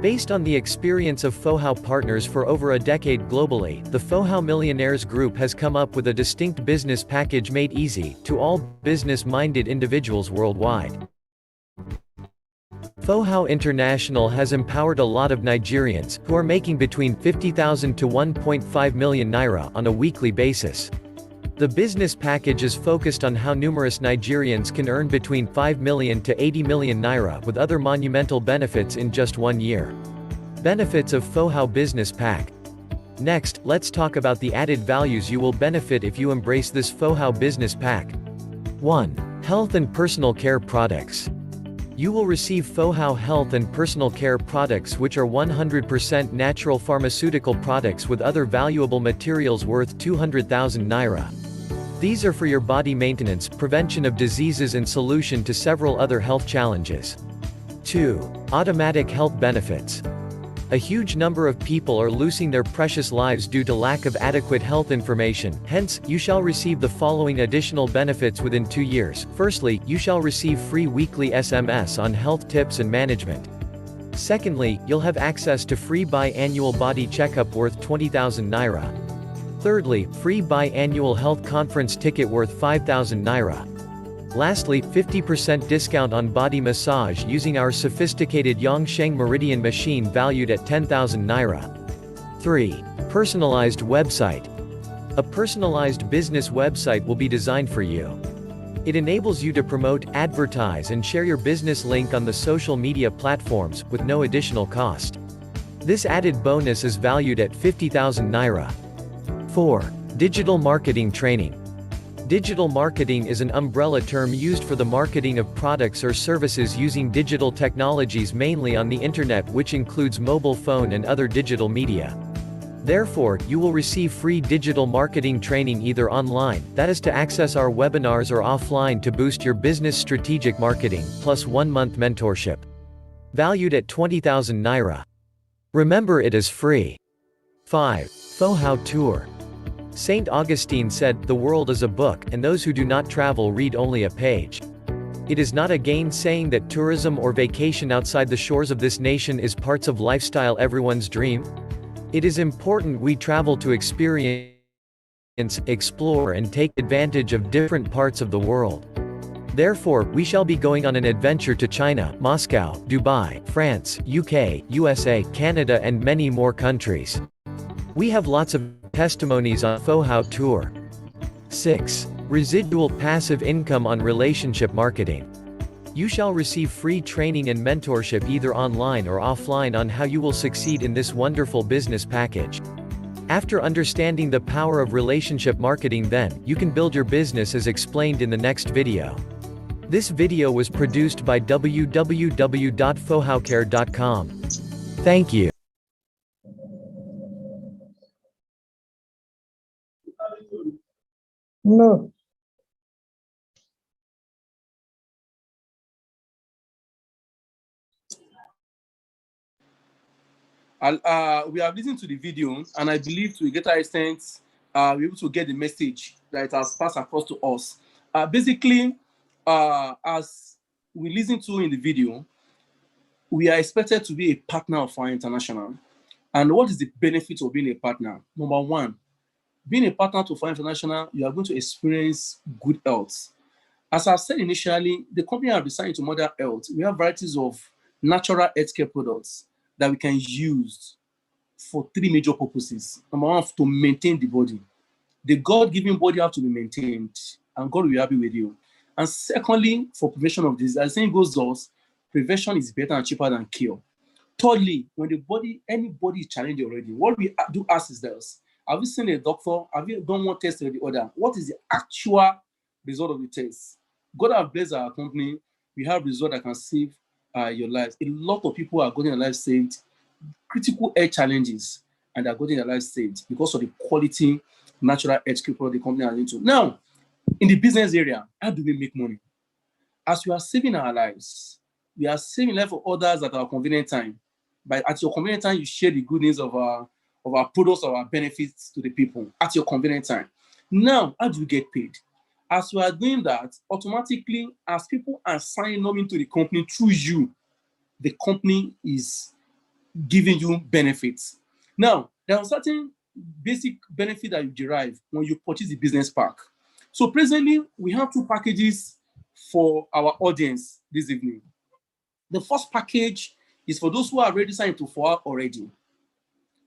Based on the experience of For How partners for over a decade globally, the For How Millionaires Group has come up with a distinct business package made easy to all business-minded individuals worldwide. For How International has empowered a lot of Nigerians, who are making between 50,000 to 1.5 million naira on a weekly basis. The business package is focused on how numerous Nigerians can earn between 5 million to 80 million naira with other monumental benefits in just 1 year. Benefits of For How Business Pack. Next, let's talk about the added values you will benefit if you embrace this For How Business Pack. 1. Health and personal care products. You will receive For How health and personal care products, which are 100% natural pharmaceutical products with other valuable materials worth 200,000 naira. These are for your body maintenance, prevention of diseases and solution to several other health challenges. 2. Automatic health benefits. A huge number of people are losing their precious lives due to lack of adequate health information, hence, you shall receive the following additional benefits within 2 years. Firstly, you shall receive free weekly SMS on health tips and management. Secondly, you'll have access to free biannual body checkup worth 20,000 naira. Thirdly, free biannual health conference ticket worth 5,000 naira. Lastly, 50% discount on body massage using our sophisticated Yongsheng Meridian machine valued at 10,000 naira. 3. Personalized website. A personalized business website will be designed for you. It enables you to promote, advertise and share your business link on the social media platforms, with no additional cost. This added bonus is valued at 50,000 naira. 4. Digital marketing training. Digital marketing is an umbrella term used for the marketing of products or services using digital technologies, mainly on the internet, which includes mobile phone and other digital media. Therefore, you will receive free digital marketing training either online, that is to access our webinars, or offline to boost your business strategic marketing, plus 1-month mentorship. Valued at 20,000 naira. Remember, it is free. 5. For How Tour. Saint Augustine said, "The world is a book, and those who do not travel read only a page." It is not a gainsaying that tourism or vacation outside the shores of this nation is parts of lifestyle everyone's dream. It is important we travel to experience, explore and take advantage of different parts of the world. Therefore, we shall be going on an adventure to China, Moscow, Dubai, France, UK, USA, Canada and many more countries. We have lots of testimonies on For How Tour. 6. Residual passive income on relationship marketing. You shall receive free training and mentorship either online or offline on how you will succeed in this wonderful business package. After understanding the power of relationship marketing, then, you can build your business as explained in the next video. This video was produced by www.forhowcare.com. Thank you. No. We have listened to the video, and I believe to a greater extent, we're able to get the message that it has passed across to us. Basically, as we listened to in the video, we are expected to be a partner of For How International. And what is the benefit of being a partner? Number one, being a partner to FOHA International, you are going to experience good health. As I've said initially, the company has designed to Mother Health. We have varieties of natural healthcare products that we can use for three major purposes. Number one, to maintain the body. The God-given body has to be maintained, and God will be happy with you. And secondly, for prevention of disease. As saying goes thus, prevention is better and cheaper than cure. Thirdly, when anybody is challenged already, what we do ask is this: have you seen a doctor? Have you done one test or the other? What is the actual result of the test? God has blessed our company. We have results that can save your lives. A lot of people are getting their lives saved, critical health challenges, and are getting their lives saved because of the quality natural health care product the company has into. Now, in the business area, how do we make money? As we are saving our lives, we are saving life for others at our convenient time. At your convenient time, you share the good news of our products or our benefits to the people at your convenient time. Now, how do we get paid? As we are doing that, automatically, as people are signing up into the company through you, the company is giving you benefits. Now, there are certain basic benefits that you derive when you purchase the business pack. So presently, we have two packages for our audience this evening. The first package is for those who are already signed to FOHA already.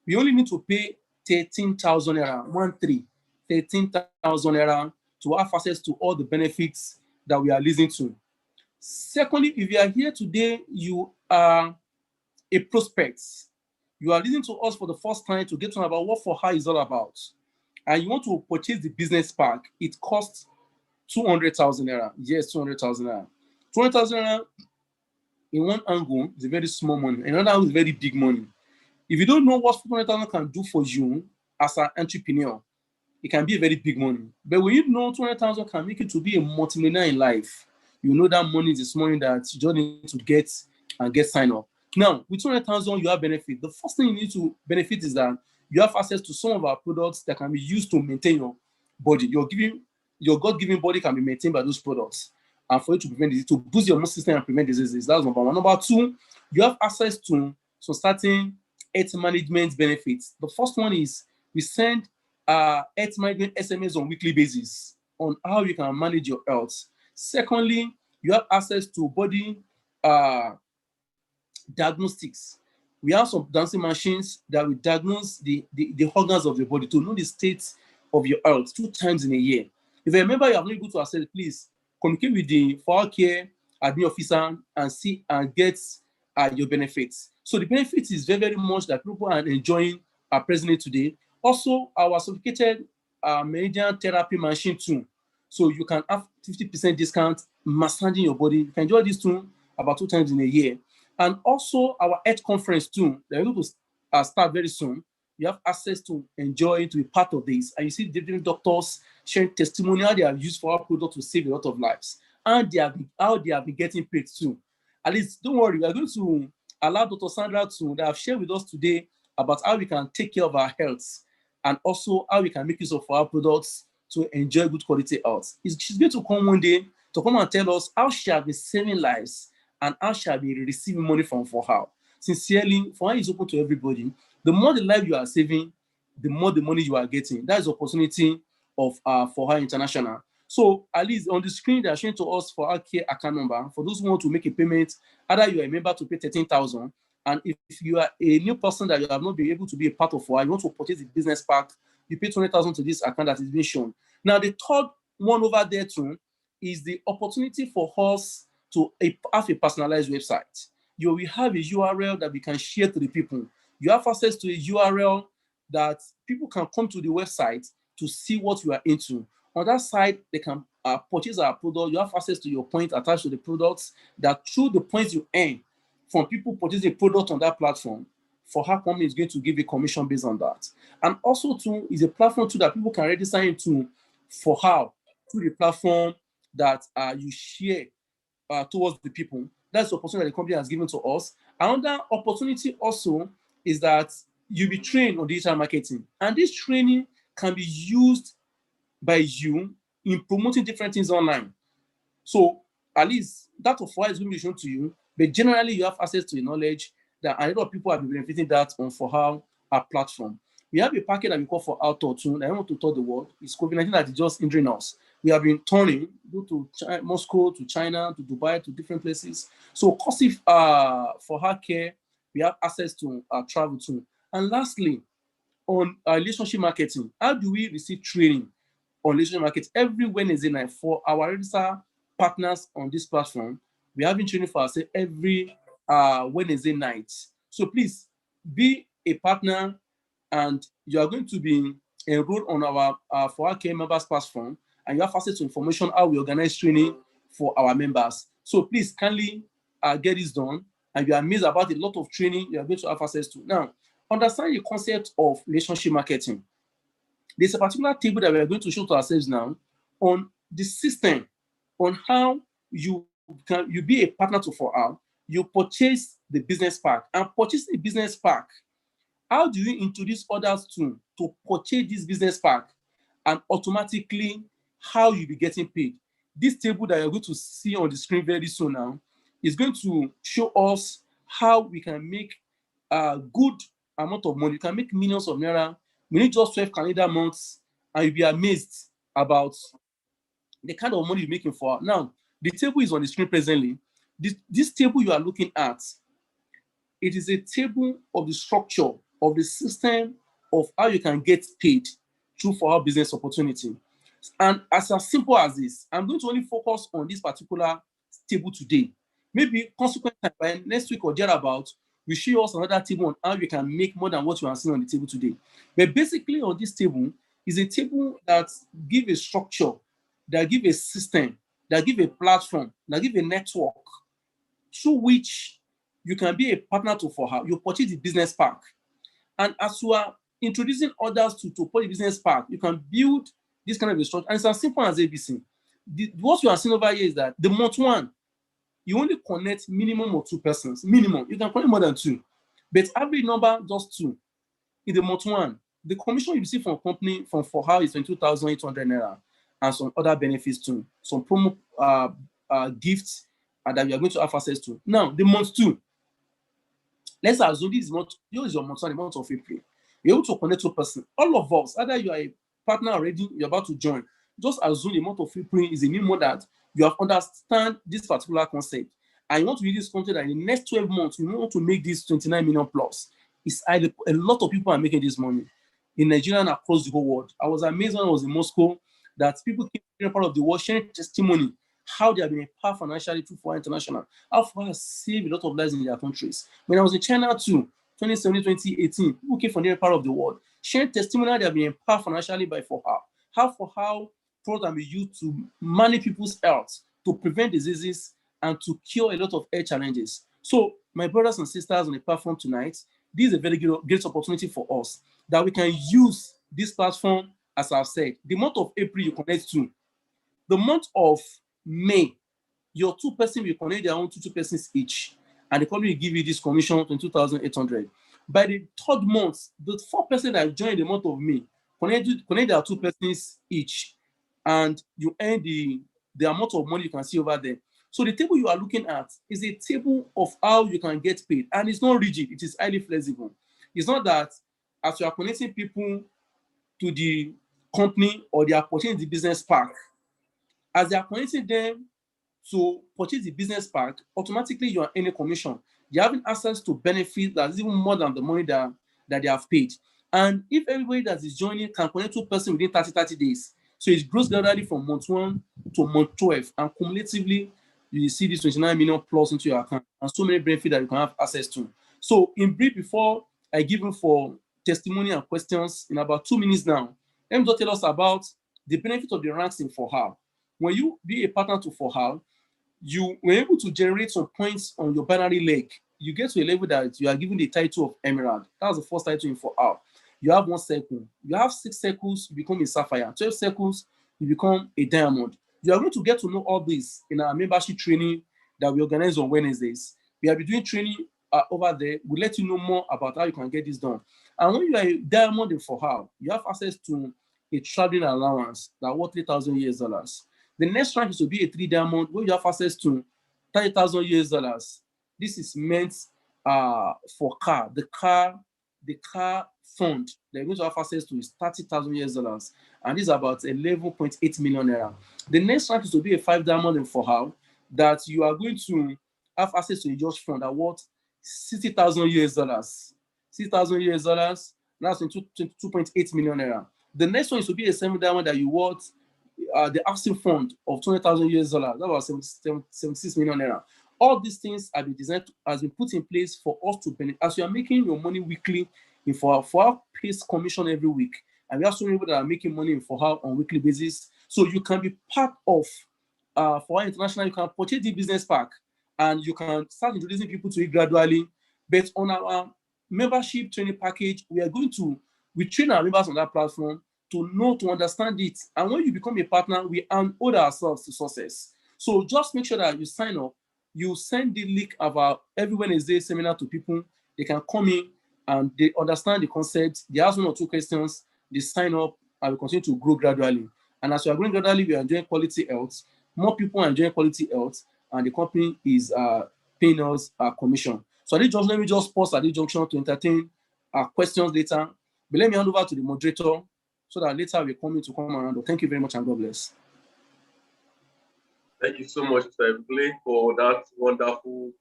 We only need to pay 13,000 naira, 13,000 naira to have access to all the benefits that we are listening to. Secondly, if you are here today, you are a prospect. You are listening to us for the first time to get to know about what FOHA is all about, and you want to purchase the business pack. It costs 200,000 naira. Yes, 200,000 naira. 200,000 naira in one angle is a very small money. Another angle is very big money. If you don't know what 200,000 can do for you as an entrepreneur, it can be a very big money. But when you know 200,000 can make it to be a multimillionaire in life, you know that money is this money that you just need to get and get signed up. Now, with 200,000, you have benefit. The first thing you need to benefit is that you have access to some of our products that can be used to maintain your body. Your God-given body can be maintained by those products. And for you to prevent disease, to boost your immune system and prevent diseases. That's number one. Number two, you have access to some certain health management benefits. The first one is we send health management SMS on weekly basis on how you can manage your health. Secondly, you have access to body diagnostics. We have some dancing machines that will diagnose the organs of your body to know the state of your health 2 times in a year. If you remember you have not able to access, please communicate with the FOHA Care admin officer and see and get your benefits. So the benefits is very, very much that people are enjoying presently today. Also, our sophisticated meridian therapy machine too. So you can have 50% discount massaging your body. You can enjoy this too about 2 times in a year. And also our health conference too, they're going to start very soon. You have access to enjoy, to be part of this. And you see different doctors sharing testimony how they have used for our product to save a lot of lives. And how they have been getting paid too. At least, don't worry, we are going to allow Dr. Sandra to that have shared with us today about how we can take care of our health and also how we can make use of our products to enjoy good quality health. She's going to come one day to come and tell us how she has been saving lives and how she has been receiving money from FOHA. Sincerely, FOHA is open to everybody. The more the life you are saving, the more the money you are getting. That is the opportunity of FOHA International. So at least on the screen, they are showing to us for our care account number. For those who want to make a payment, either you are a member to pay 13,000, and if you are a new person that you have not been able to be a part of FOHA, you want to purchase the business pack, you pay 20,000 to this account that is being shown. Now, the third one over there too is the opportunity for us to have a personalized website. You will have a URL that we can share to the people. You have access to a URL that people can come to the website to see what you are into. On that side, they can purchase our product. You have access to your points attached to the products that through the points you earn from people purchasing product on that platform, FOHA company is going to give a commission based on that. And also too is a platform too that people can register into FOHA through the platform that you share towards the people. That's the opportunity that the company has given to us. Another opportunity also is that you'll be trained on digital marketing. And this training can be used by you in promoting different things online. So at least that of FOHA is going to be shown to you, but generally you have access to the knowledge that a lot of people have been benefiting that on FOHA platform. We have a package that we call for outdoor too. I want to tell the world. It's COVID-19 that is just hindering us. We have been turning, go to Moscow, to China, to Dubai, to different places. So cost for her care, we have access to travel too. And lastly, on relationship marketing, how do we receive training on relationship marketing? Every Wednesday night for our registered partners on this platform, we have been training for ourselves every Wednesday night. So please be a partner, and you are going to be enrolled on our for our care members platform, and you have access to information how we organize training for our members. So please kindly get this done, and you are amazed about a lot of training you are going to have access to. Now, understand the concept of relationship marketing. There's a particular table that we are going to show to ourselves now on the system, on how you be a partner to 4R. You purchase the business pack, and purchase a business pack. How do you introduce others to purchase this business pack, and automatically how you be getting paid? This table that you're going to see on the screen very soon now is going to show us how we can make a good amount of money. You can make millions of naira. We need just 12 calendar months, and you'll be amazed about the kind of money you're making for. Now, the table is on the screen presently. This table you are looking at, it is a table of the structure of the system of how you can get paid through 4R business opportunity. And as simple as this, I'm going to only focus on this particular table today. Maybe consequently, by next week or thereabout, we show us another table on how you can make more than what you are seeing on the table today. But basically on this table is a table that gives a structure, that gives a system, that gives a platform, that gives a network through which you can be a partner to 4R. You purchase the business pack. And as you are introducing others to put the business pack, you can build this kind of a structure. And it's as simple as ABC. What you are seeing over here is that the month one, you only connect minimum of 2 persons. Minimum. You can connect more than 2. But average number, just 2. In the month one, the commission you receive from a company from 4R is 22,800 naira, and some other benefits too. Some promo gifts that you are going to have access to. Now, the month 2. Let's assume this is your month 1, the month of April. You're able to connect 2 persons. All of us, either you are a partner already, you're about to join, just assume the month of April is a new month that you have understand this particular concept. And you want to use this concept that in the next 12 months, you want to make this 29 million plus. A lot of people are making this money in Nigeria and across the whole world. I was amazed when I was in Moscow that people came from part of the world sharing testimony, how they have been empowered financially through 4R International, how 4R has saved a lot of lives in their countries. When I was in China too, 2017, 2018, people came from different part of the world, sharing testimony they have been empowered financially by 4R. How 4R products be used to manage people's health, to prevent diseases, and to cure a lot of health challenges. So, my brothers and sisters on the platform tonight, this is a very great opportunity for us that we can use this platform, as I've said. The month of April, you connect to. The month of May, your 2 persons will connect their own 2 persons each, and the company will give you this commission, 22,800. By the 3rd month, the 4 persons that join the month of May connect their 2 persons each, and you earn the amount of money you can see over there. So the table you are looking at is a table of how you can get paid, and it's not rigid, it is highly flexible. It's not that as you are connecting people to the company or they are purchasing the business pack, as they are connecting them to purchase the business pack, automatically you are earning commission. You're having access to benefits that's even more than the money that they have paid. And if everybody that is joining can connect 2 persons within 30 days, so it grows gradually from month 1 to month 12, and cumulatively, you see this 29 million plus into your account, and so many benefits that you can have access to. So in brief, before I give you for testimony and questions in about 2 minutes now, let me just tell us about the benefit of the ranks in 4R. When you be a partner to 4R, you were able to generate some points on your binary leg. You get to a level that you are given the title of Emerald. That was the first title in 4R. You have 1 circle. You have 6 circles, you become a Sapphire. 12 circles, you become a Diamond. You are going to get to know all this in our membership training that we organize on Wednesdays. We have been doing training over there. We'll let you know more about how you can get this done. And when you are a Diamond in 4R, you have access to a traveling allowance that worth $3,000. The next rank is to be a 3 Diamond, where you have access to $30,000. This is meant for car. The car the car fund they're going to have access to is $30,000, and this is about 11.8 million naira. The next rank is to be a 5 diamond in Fohao that you are going to have access to a George fund at worth $60,000. $60,000, that's 22.8 million naira. The next one is to be a 7 diamond that you want the Austin fund of $20,000. That was 76 million naira. All these things have been designed, has been put in place for us to benefit. As you are making your money weekly in Fohao pays commission every week, and we have so many people that are making money in Fohao on weekly basis. So you can be part of Fohao International. You can purchase the business pack, and you can start introducing people to it gradually. But on our membership training package, we train our members on that platform to know, to understand it. And when you become a partner, we hold ourselves to success. So just make sure that you sign up. You send the link of our every Wednesday seminar to people. They can come in and they understand the concept. They ask 1 or 2 questions. They sign up, and we continue to grow gradually. And as we are growing gradually, we are enjoying quality health. More people are enjoying quality health, and the company is paying us a commission. So let me just pause at this junction to entertain questions later. But let me hand over to the moderator so that later we come around. Thank you very much, and God bless. Thank you so much, Mr. Ebule, for that wonderful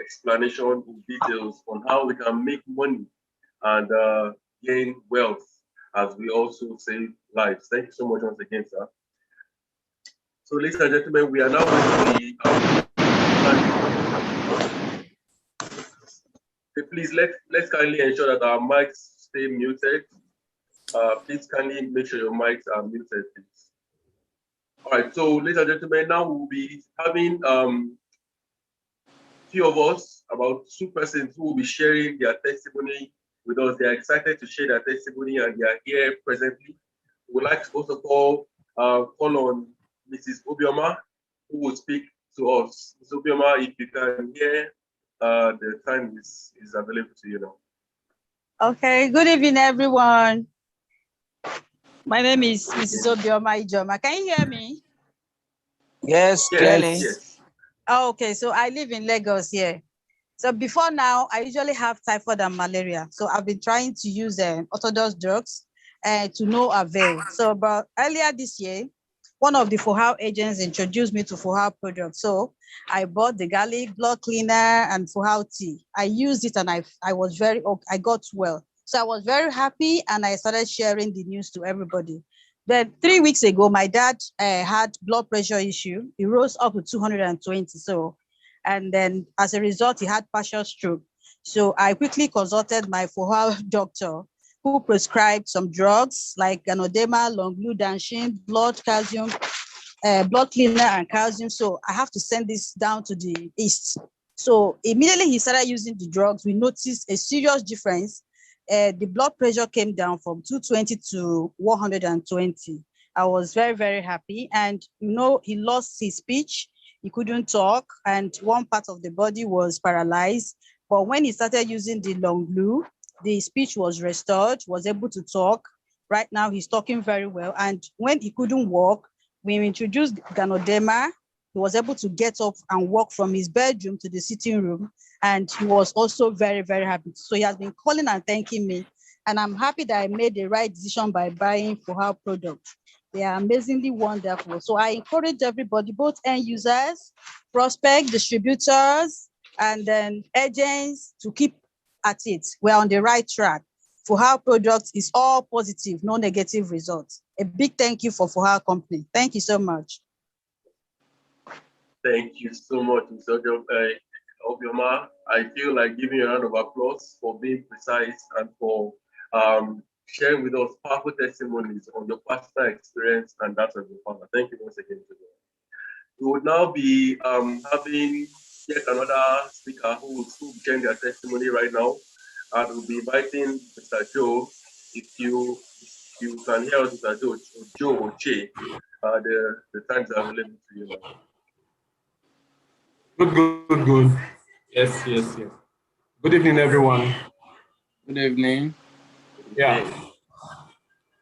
explanation in details on how we can make money and gain wealth as we also save lives. Thank you so much once again, sir. So, ladies and gentlemen, we are now going to be please let's kindly ensure that our mics stay muted. Please kindly make sure your mics are muted, please. All right, so ladies and gentlemen, now we'll be having few of us, about 2 persons who will be sharing their testimony with us. They are excited to share their testimony, and they are here presently. We'd like to first of all call on Mrs. Obioma, who will speak to us. Mrs. Obioma, if you can hear, the time is available to you now. Okay, good evening, everyone. My name is Mrs. Obioma Ijoma. Can you hear me? Yes, clearly. Yes. Oh, okay, so I live in Lagos here. So before now, I usually have typhoid and malaria. So I've been trying to use orthodox drugs to no avail. So but earlier this year, one of the Fohao agents introduced me to Fohao products. So I bought the garlic blood cleaner and Fohao tea. I used it and I got well. So I was very happy, and I started sharing the news to everybody. Then 3 weeks ago, my dad had blood pressure issue. It rose up to 220. So, and then as a result, he had partial stroke. So I quickly consulted my Fohao doctor, who prescribed some drugs like Ganodema, Longlu, Danshin, blood calcium, blood cleaner, and calcium. So I have to send this down to the east. So immediately he started using the drugs, we noticed a serious difference. The blood pressure came down from 220 to 120. I was very, very happy. And he lost his speech. He couldn't talk, and one part of the body was paralyzed. But when he started using the Longlu, the speech was restored, was able to talk. Right now, he's talking very well. And when he couldn't walk, we introduced Ganodema. He was able to get up and walk from his bedroom to the sitting room. And he was also very, very happy. So he has been calling and thanking me. And I'm happy that I made the right decision by buying Fohao products. They are amazingly wonderful. So I encourage everybody, both end users, prospect, distributors, and then agents, to keep at it. We're on the right track. Fohao products is all positive, no negative results. A big thank you for Fohao company. Thank you so much. Thank you so much, Mr. Obioma. I feel like giving you a round of applause for being precise and for sharing with us powerful testimonies on your personal experience and that of your father. Thank you once again. We would now be having yet another speaker who will be sharing their testimony right now. And we'll be inviting Mr. Joe. If you can hear us, Mr. Joe or Che, the times are available to you now. Good. Yes. Good evening, everyone. Good evening. Yeah.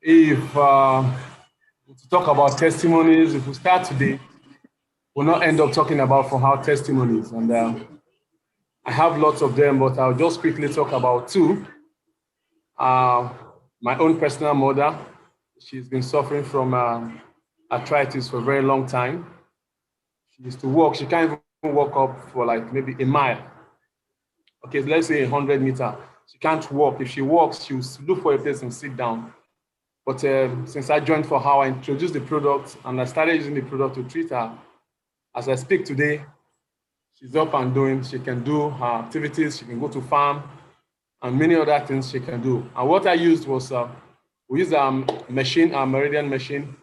If to talk about testimonies, if we start today, we'll not end up talking about Fohao testimonies. And I have lots of them, but I'll just quickly talk about 2. My own personal mother, she's been suffering from arthritis for a very long time. She used to walk. She can't even walk up for like maybe a mile. Okay, let's say 100 meters. She can't walk. If she walks, she'll look for a place and sit down. But since I joined for her, I introduced the product and I started using the product to treat her. As I speak today, she's up and doing. She can do her activities. She can go to farm and many other things she can do. And what I used was, we used a machine, a Meridian machine.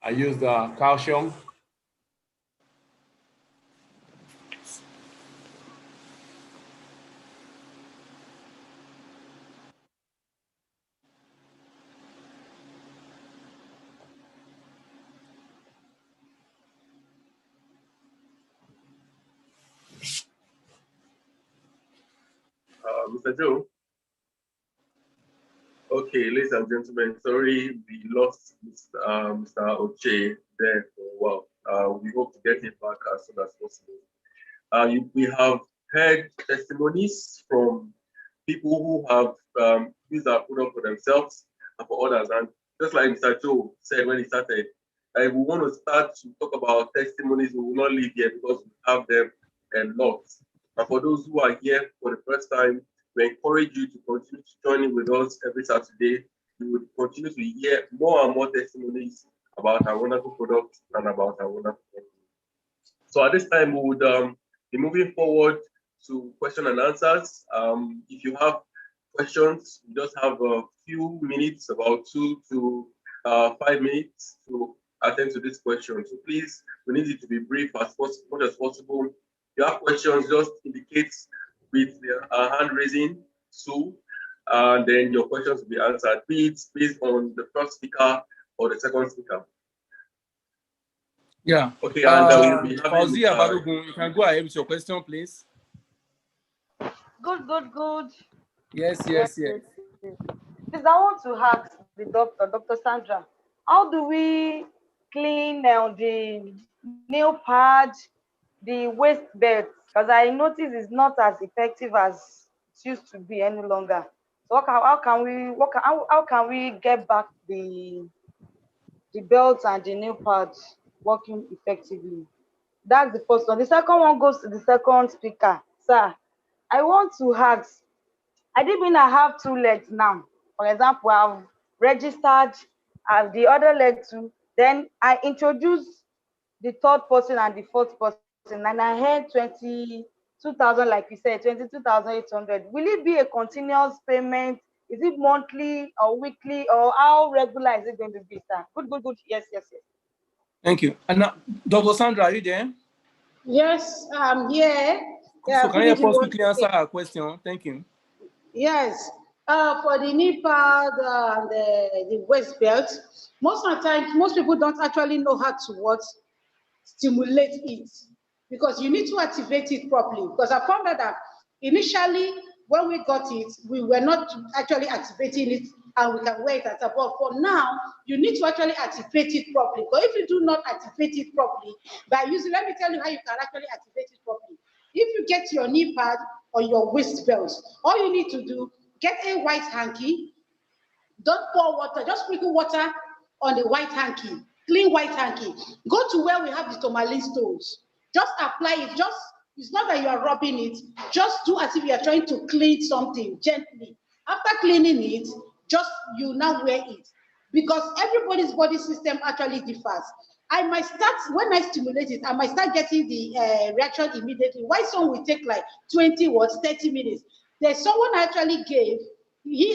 I used calcium. Mr. Joe. Okay, ladies and gentlemen, sorry we lost Mr. Oche there for a while. We hope to get him back as soon as possible. We have heard testimonies from people who have used our product for themselves and for others. And just like Mr. Joe said when he started, we want to start to talk about testimonies. We will not leave here because we have them a lot. And for those who are here for the first time, we encourage you to continue to join in with us every Saturday. We will continue to hear more and more testimonies about our wonderful products and about our wonderful company. So at this time, we would be moving forward to question and answers. If you have questions, we just have a few minutes, about 2 to 5 minutes to attend to this question. So please, we need it to be brief as much as possible. If you have questions, just indicate with the hand raising tool, and then your questions will be answered, be it based on the first speaker or the second speaker. Yeah. Okay, and we'll be having you can go ahead with your question, please. Good. Yes. Please, I want to ask the Dr. Sandra, how do we clean the nail pad, the waist belt? Because I notice it's not as effective as it used to be any longer. So how can we get back the belt and the nail pad working effectively? That's the first one. The second one goes to the second speaker. Sir, I want to ask, I have 2 legs now. For example, I've registered as the other leg too. Then I introduce the third person and the fourth person, and I had 22,000, like you said, 22,800. Will it be a continuous payment? Is it monthly or weekly, or how regular is it going to be, sir? Good. Yes. Thank you. And now, Dr. Sandra, are you there? Yes, I'm here. Yeah, so can you help us quickly answer our question? Thank you. Yes. For the knee pad and the waist belt, most of the time, most people don't actually know how to stimulate it, because you need to activate it properly. Because I found out that initially, when we got it, we were not actually activating it, and we can wear it at a but for now, you need to actually activate it properly. But if you do not activate it properly, by using, let me tell you how you can actually activate it properly. If you get your knee pad or your waist belt, all you need to do, get a white hanky, don't pour water, just sprinkle water on the white hanky, clean white hanky. Go to where we have the tourmaline stones. Just apply it, it's not that you are rubbing it, just do as if you are trying to clean something gently. After cleaning it, you now wear it. Because everybody's body system actually differs. I might start, when I stimulate it, I might start getting the reaction immediately. Why some will take like 20 words, 30 minutes. There's someone he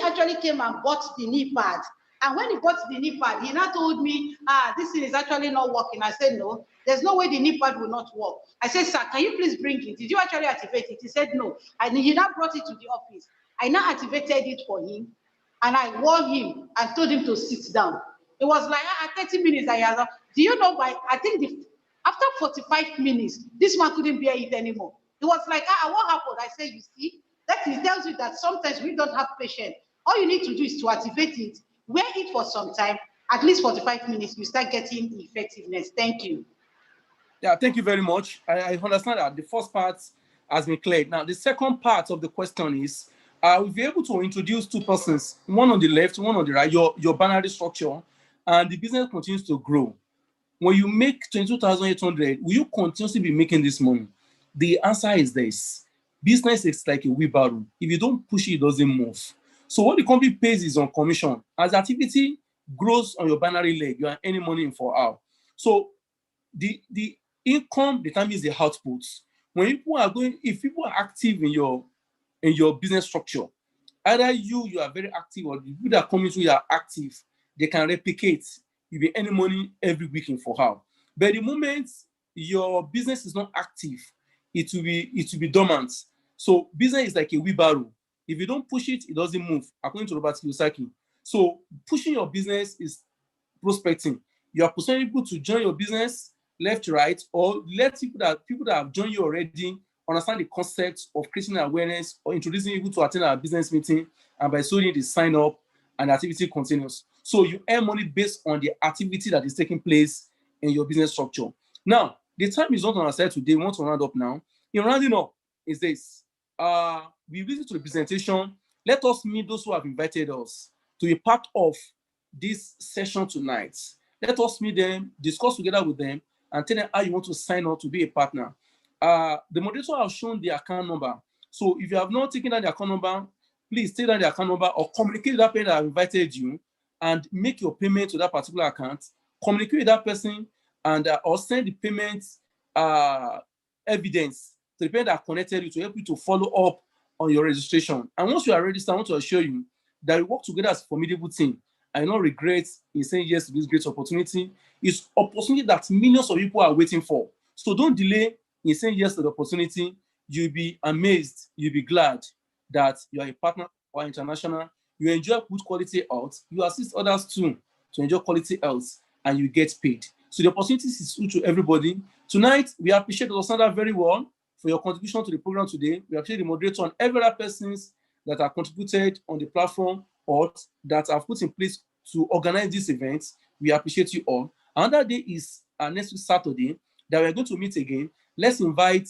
actually came and bought the knee pad. And when he bought the knee pad, he now told me, this thing is actually not working. I said, no, there's no way the knee pad will not work. I said, sir, can you please bring it? Did you actually activate it? He said, no. And he now brought it to the office. I now activated it for him. And I warned him and told him to sit down. It was like 30 minutes. Do you know, after 45 minutes, this man couldn't bear it anymore. It was like, what happened? I said, you see, that tells you that sometimes we don't have patience. All you need to do is to activate it, wear it for some time, at least 45 minutes, you start getting effectiveness. Thank you. Yeah, thank you very much. I understand that the first part has been cleared. Now, the second part of the question is, we'll be able to introduce two persons, one on the left, one on the right, your binary structure, and the business continues to grow. When you make 22,800, will you continuously be making this money? The answer is this. Business is like a wheelbarrow. If you don't push it, it doesn't move. So what the company pays is on commission. As the activity grows on your binary leg, you are earning money in 4 hours. So the income determines the output. When people are if people are active in your business structure, either you are very active, or the people that are coming to you are active, they can replicate. You'll be earning money every week in 4 hours. But the moment your business is not active, it will be dormant. So business is like a wheelbarrow. If you don't push it, it doesn't move, according to Robert Kiyosaki. So pushing your business is prospecting. You are persuading people to join your business left, right, or let people that have joined you already understand the concept of creating awareness, or introducing people to attend our business meeting, and by so doing, they sign up and the activity continues. So you earn money based on the activity that is taking place in your business structure. Now, the time is not on our side today. We want to round up now. In rounding up is this. We visit to the presentation. Let us meet those who have invited us to be part of this session tonight. Let us meet them, discuss together with them, and tell them how you want to sign up to be a partner. The moderator has shown the account number. So if you have not taken down the account number, please take down the account number or communicate with that person that have invited you and make your payment to that particular account. Communicate with that person and or send the payment evidence to the person that connected you to help you to follow up on your registration. And once you are registered, I want to assure you that we work together as a formidable team. I do not regret in saying yes to this great opportunity. It's opportunity that millions of people are waiting for. So don't delay in saying yes to the opportunity. You'll be amazed, you'll be glad that you are a partner for International. You enjoy good quality health. You assist others too to enjoy quality health, and you get paid. So the opportunity is true to everybody. Tonight, we appreciate Dr. Sandra very well for your contribution to the program today. We appreciate the moderator and every other persons that have contributed on the platform or that have put in place to organize this event. We appreciate you all. Another day is next week, Saturday, that we're going to meet again. Let's invite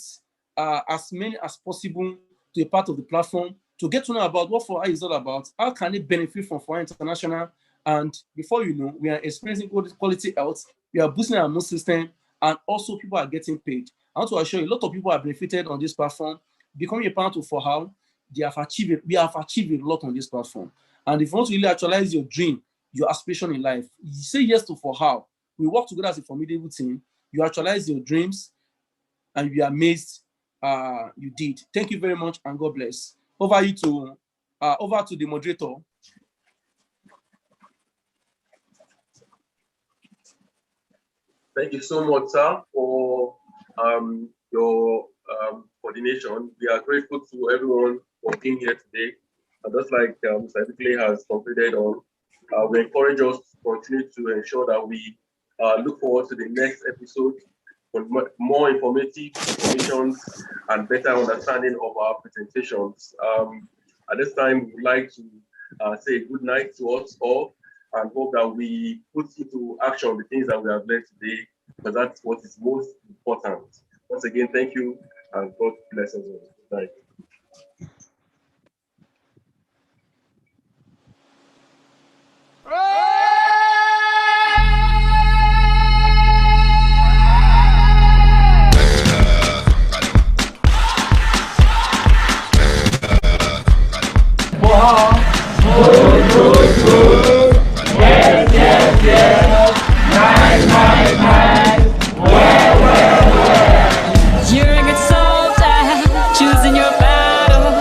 as many as possible to a part of the platform to get to know about what 4i is all about. How can they benefit from 4i International? And before you know, we are experiencing good quality health. We are boosting our immune system, and also people are getting paid. I want to assure you, a lot of people have benefited on this platform. Becoming a partner to 4i, we have achieved a lot on this platform. And if you want to really actualize your dream, your aspiration in life, you say yes to 4i. We work together as a formidable team. You actualize your dreams, and we are amazed you did. Thank you very much, and God bless. Over to the moderator. Thank you so much, sir, for your coordination. We are grateful to everyone for being here today. And just like Mr. Ebikley has concluded on, we encourage us to continue to ensure that we look forward to the next episode for more informative information and better understanding of our presentations. At this time, we would like to say good night to us all and hope that we put into action the things that we have learned today, because that's what is most important. Once again, thank you, and God bless us all. Good night. You're a good soldier, choosing your battle.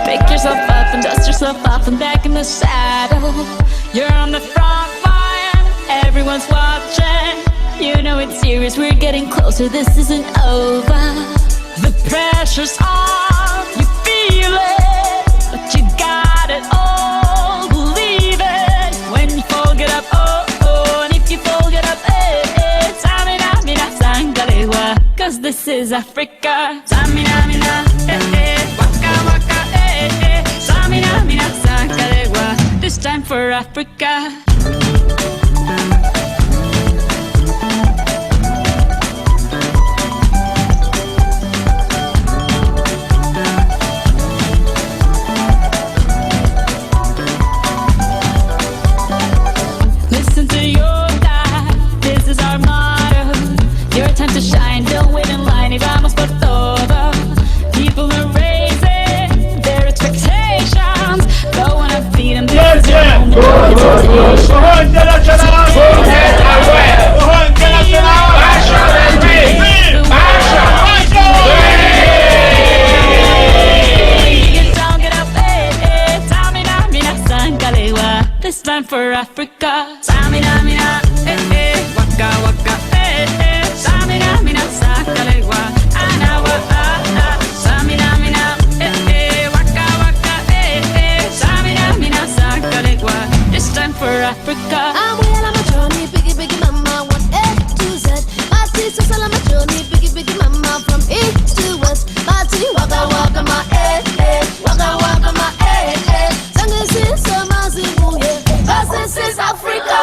Pick yourself up and dust yourself off and back in the saddle. You're on the front line, everyone's watching. You know it's serious, we're getting closer, this isn't over. The pressure's on, you feel it, but you got it all, believe it. When you fall, get up, oh, oh, and if you fall, get up, eh, eh. Samina, mina, sangalewa, cause this is Africa. Samina, mina, eh, eh, waka, waka, eh, eh. Samina, mina, sangalewa, this time for Africa. for Africa. Samina, mina, waka, waka, Samina, mina, sakalewa, anawa, Samina, mina, waka, waka, Samina, mina, sakalewa. This time for Africa. I'm well on my journey, biggie, biggie mama, 1 A to Z. My sisters all on my journey, biggie, biggie mama, from east to west. My tea, waka, waka, my waka, waka, my this is Zimbabwe, cause this is Africa.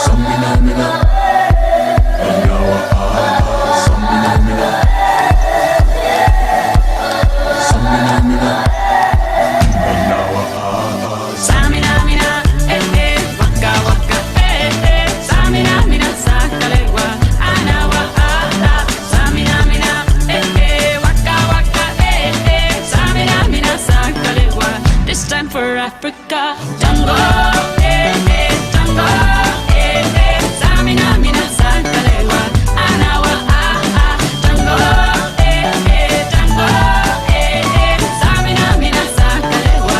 Samina, mina, anawa, samina, mina, samina, mina, anawa, samina, mina, waka, waka, samina, mina, sakalewa, anawa, samina, mina, waka, waka, samina, mina, sakalewa. This time for Africa. Tango, tango, samina, mina, sakalewa, anawa, tango, tango, samina, mina, sakalewa,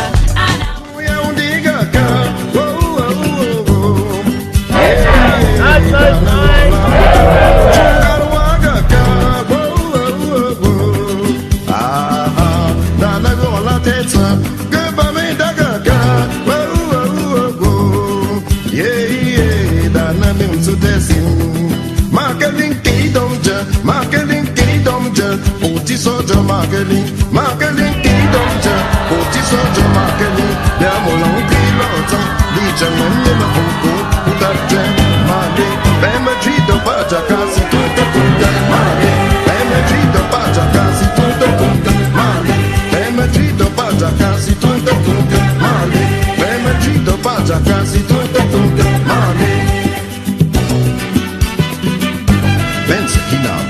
Marketing kingdom ja, oti soja marketing. Ya molong pilotan, di jangan ni mafuku utarje. Mali, bema trito baja kasi tuta tuta. Mali, bema trito baja kasi tuta tuta. Mali, bema trito baja kasi tuta tuta. Mali, bema trito baja kasi tuta tuta. Mali, bense hinab.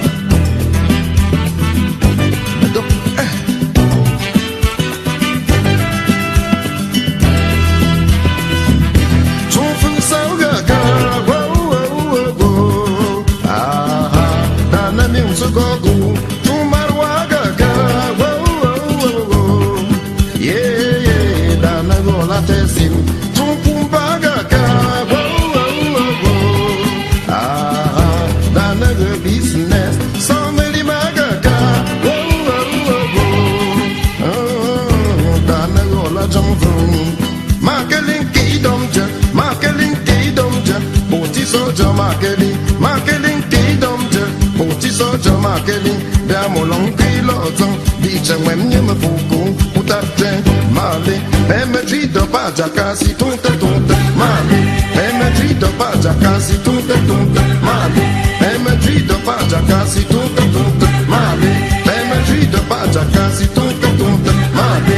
Marketing kingdom ja, oti soja marketing. Ya molong pilotan, di jangan ni mafuku utarje. Mali, bema trito baja kasi tuta tuta. Mali, bema trito baja kasi tuta tuta. Mali, bema trito baja kasi tuta tuta. Mali, bema trito baja kasi tuta tuta. Mali.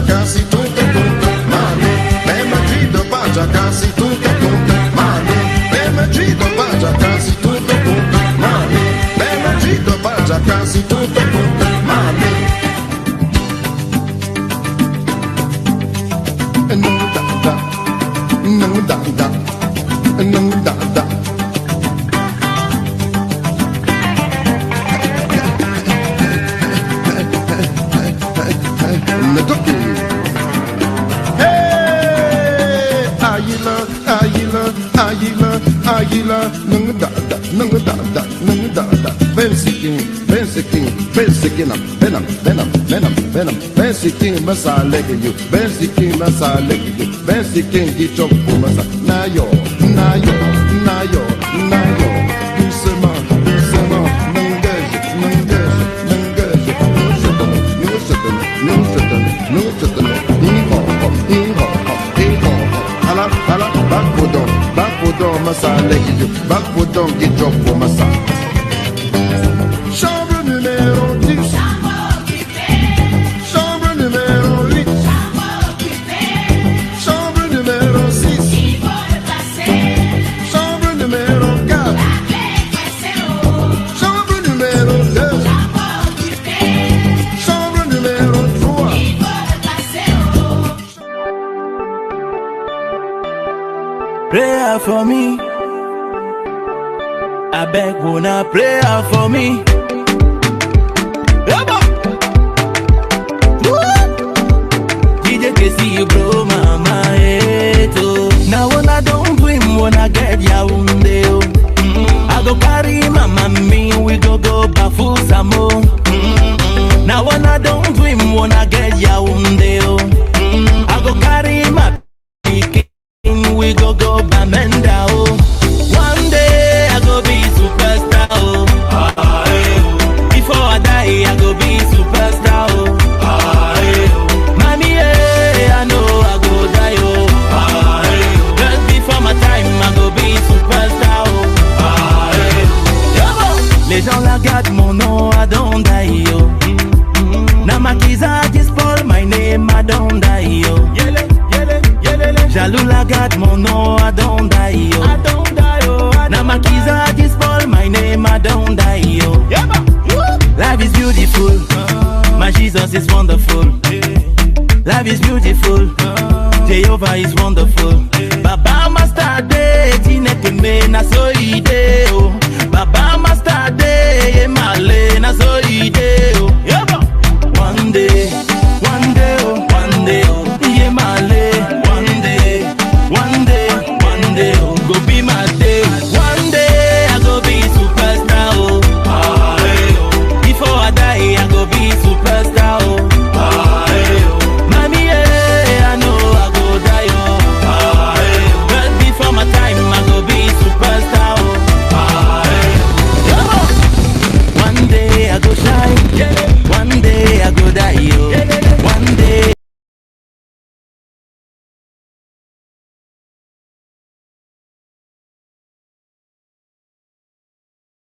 Kasi tuta tuta, mali. Bema trito baja kasi tuta tuta, mali. Bema trito baja kasi tuta tuta, mali. Bema trito baja kasi tuta tuta, mali. No da da, no da da, no da da. Ayila, nung da da, nung da da, nung da da. Bensiking, bensiking, bensiking, benam, benam, benam, benam. Bensiking, masalege you, bensiking, masalege you, bensiking, get your masa. Nayo, nayo, nayo, nayo. Doucement, doucement, n'engage, n'engage, n'engage. Nous se donnons, nous se donnons, nous se donnons, nous se donnons. Hala, hala, bakudon, bakudon, masalege you, bakudon, get your masa. Chambre numéro 10. Chambre numéro 8. Chambre numéro 6. Chambre numéro 4. Chambre numéro 2. Chambre numéro 3. prayer for me. I beg una prayer for me. DJ Casey, you blow my head. Now when I don't dream, when I get Yaoundé, I go carry my mommy, we go Bafu Samo. Now when I don't dream, when I get Yaoundé, I go carry my pikin, we go Bamenda. One day I go be superstar. Before I die, I go be superstar. Mommy, I know I go die. Just before my time, I go be superstar. Les gens la gardent mon nom, I don't die. Now my kids are just spoil my name, I don't die. Jaloux la garde mon nom, I don't die. Now my kids are just spoil my name, I don't die. Life is beautiful, my Jesus is wonderful. Life is beautiful, Jehovah is wonderful. Baba master de tineke me na so ide. Baba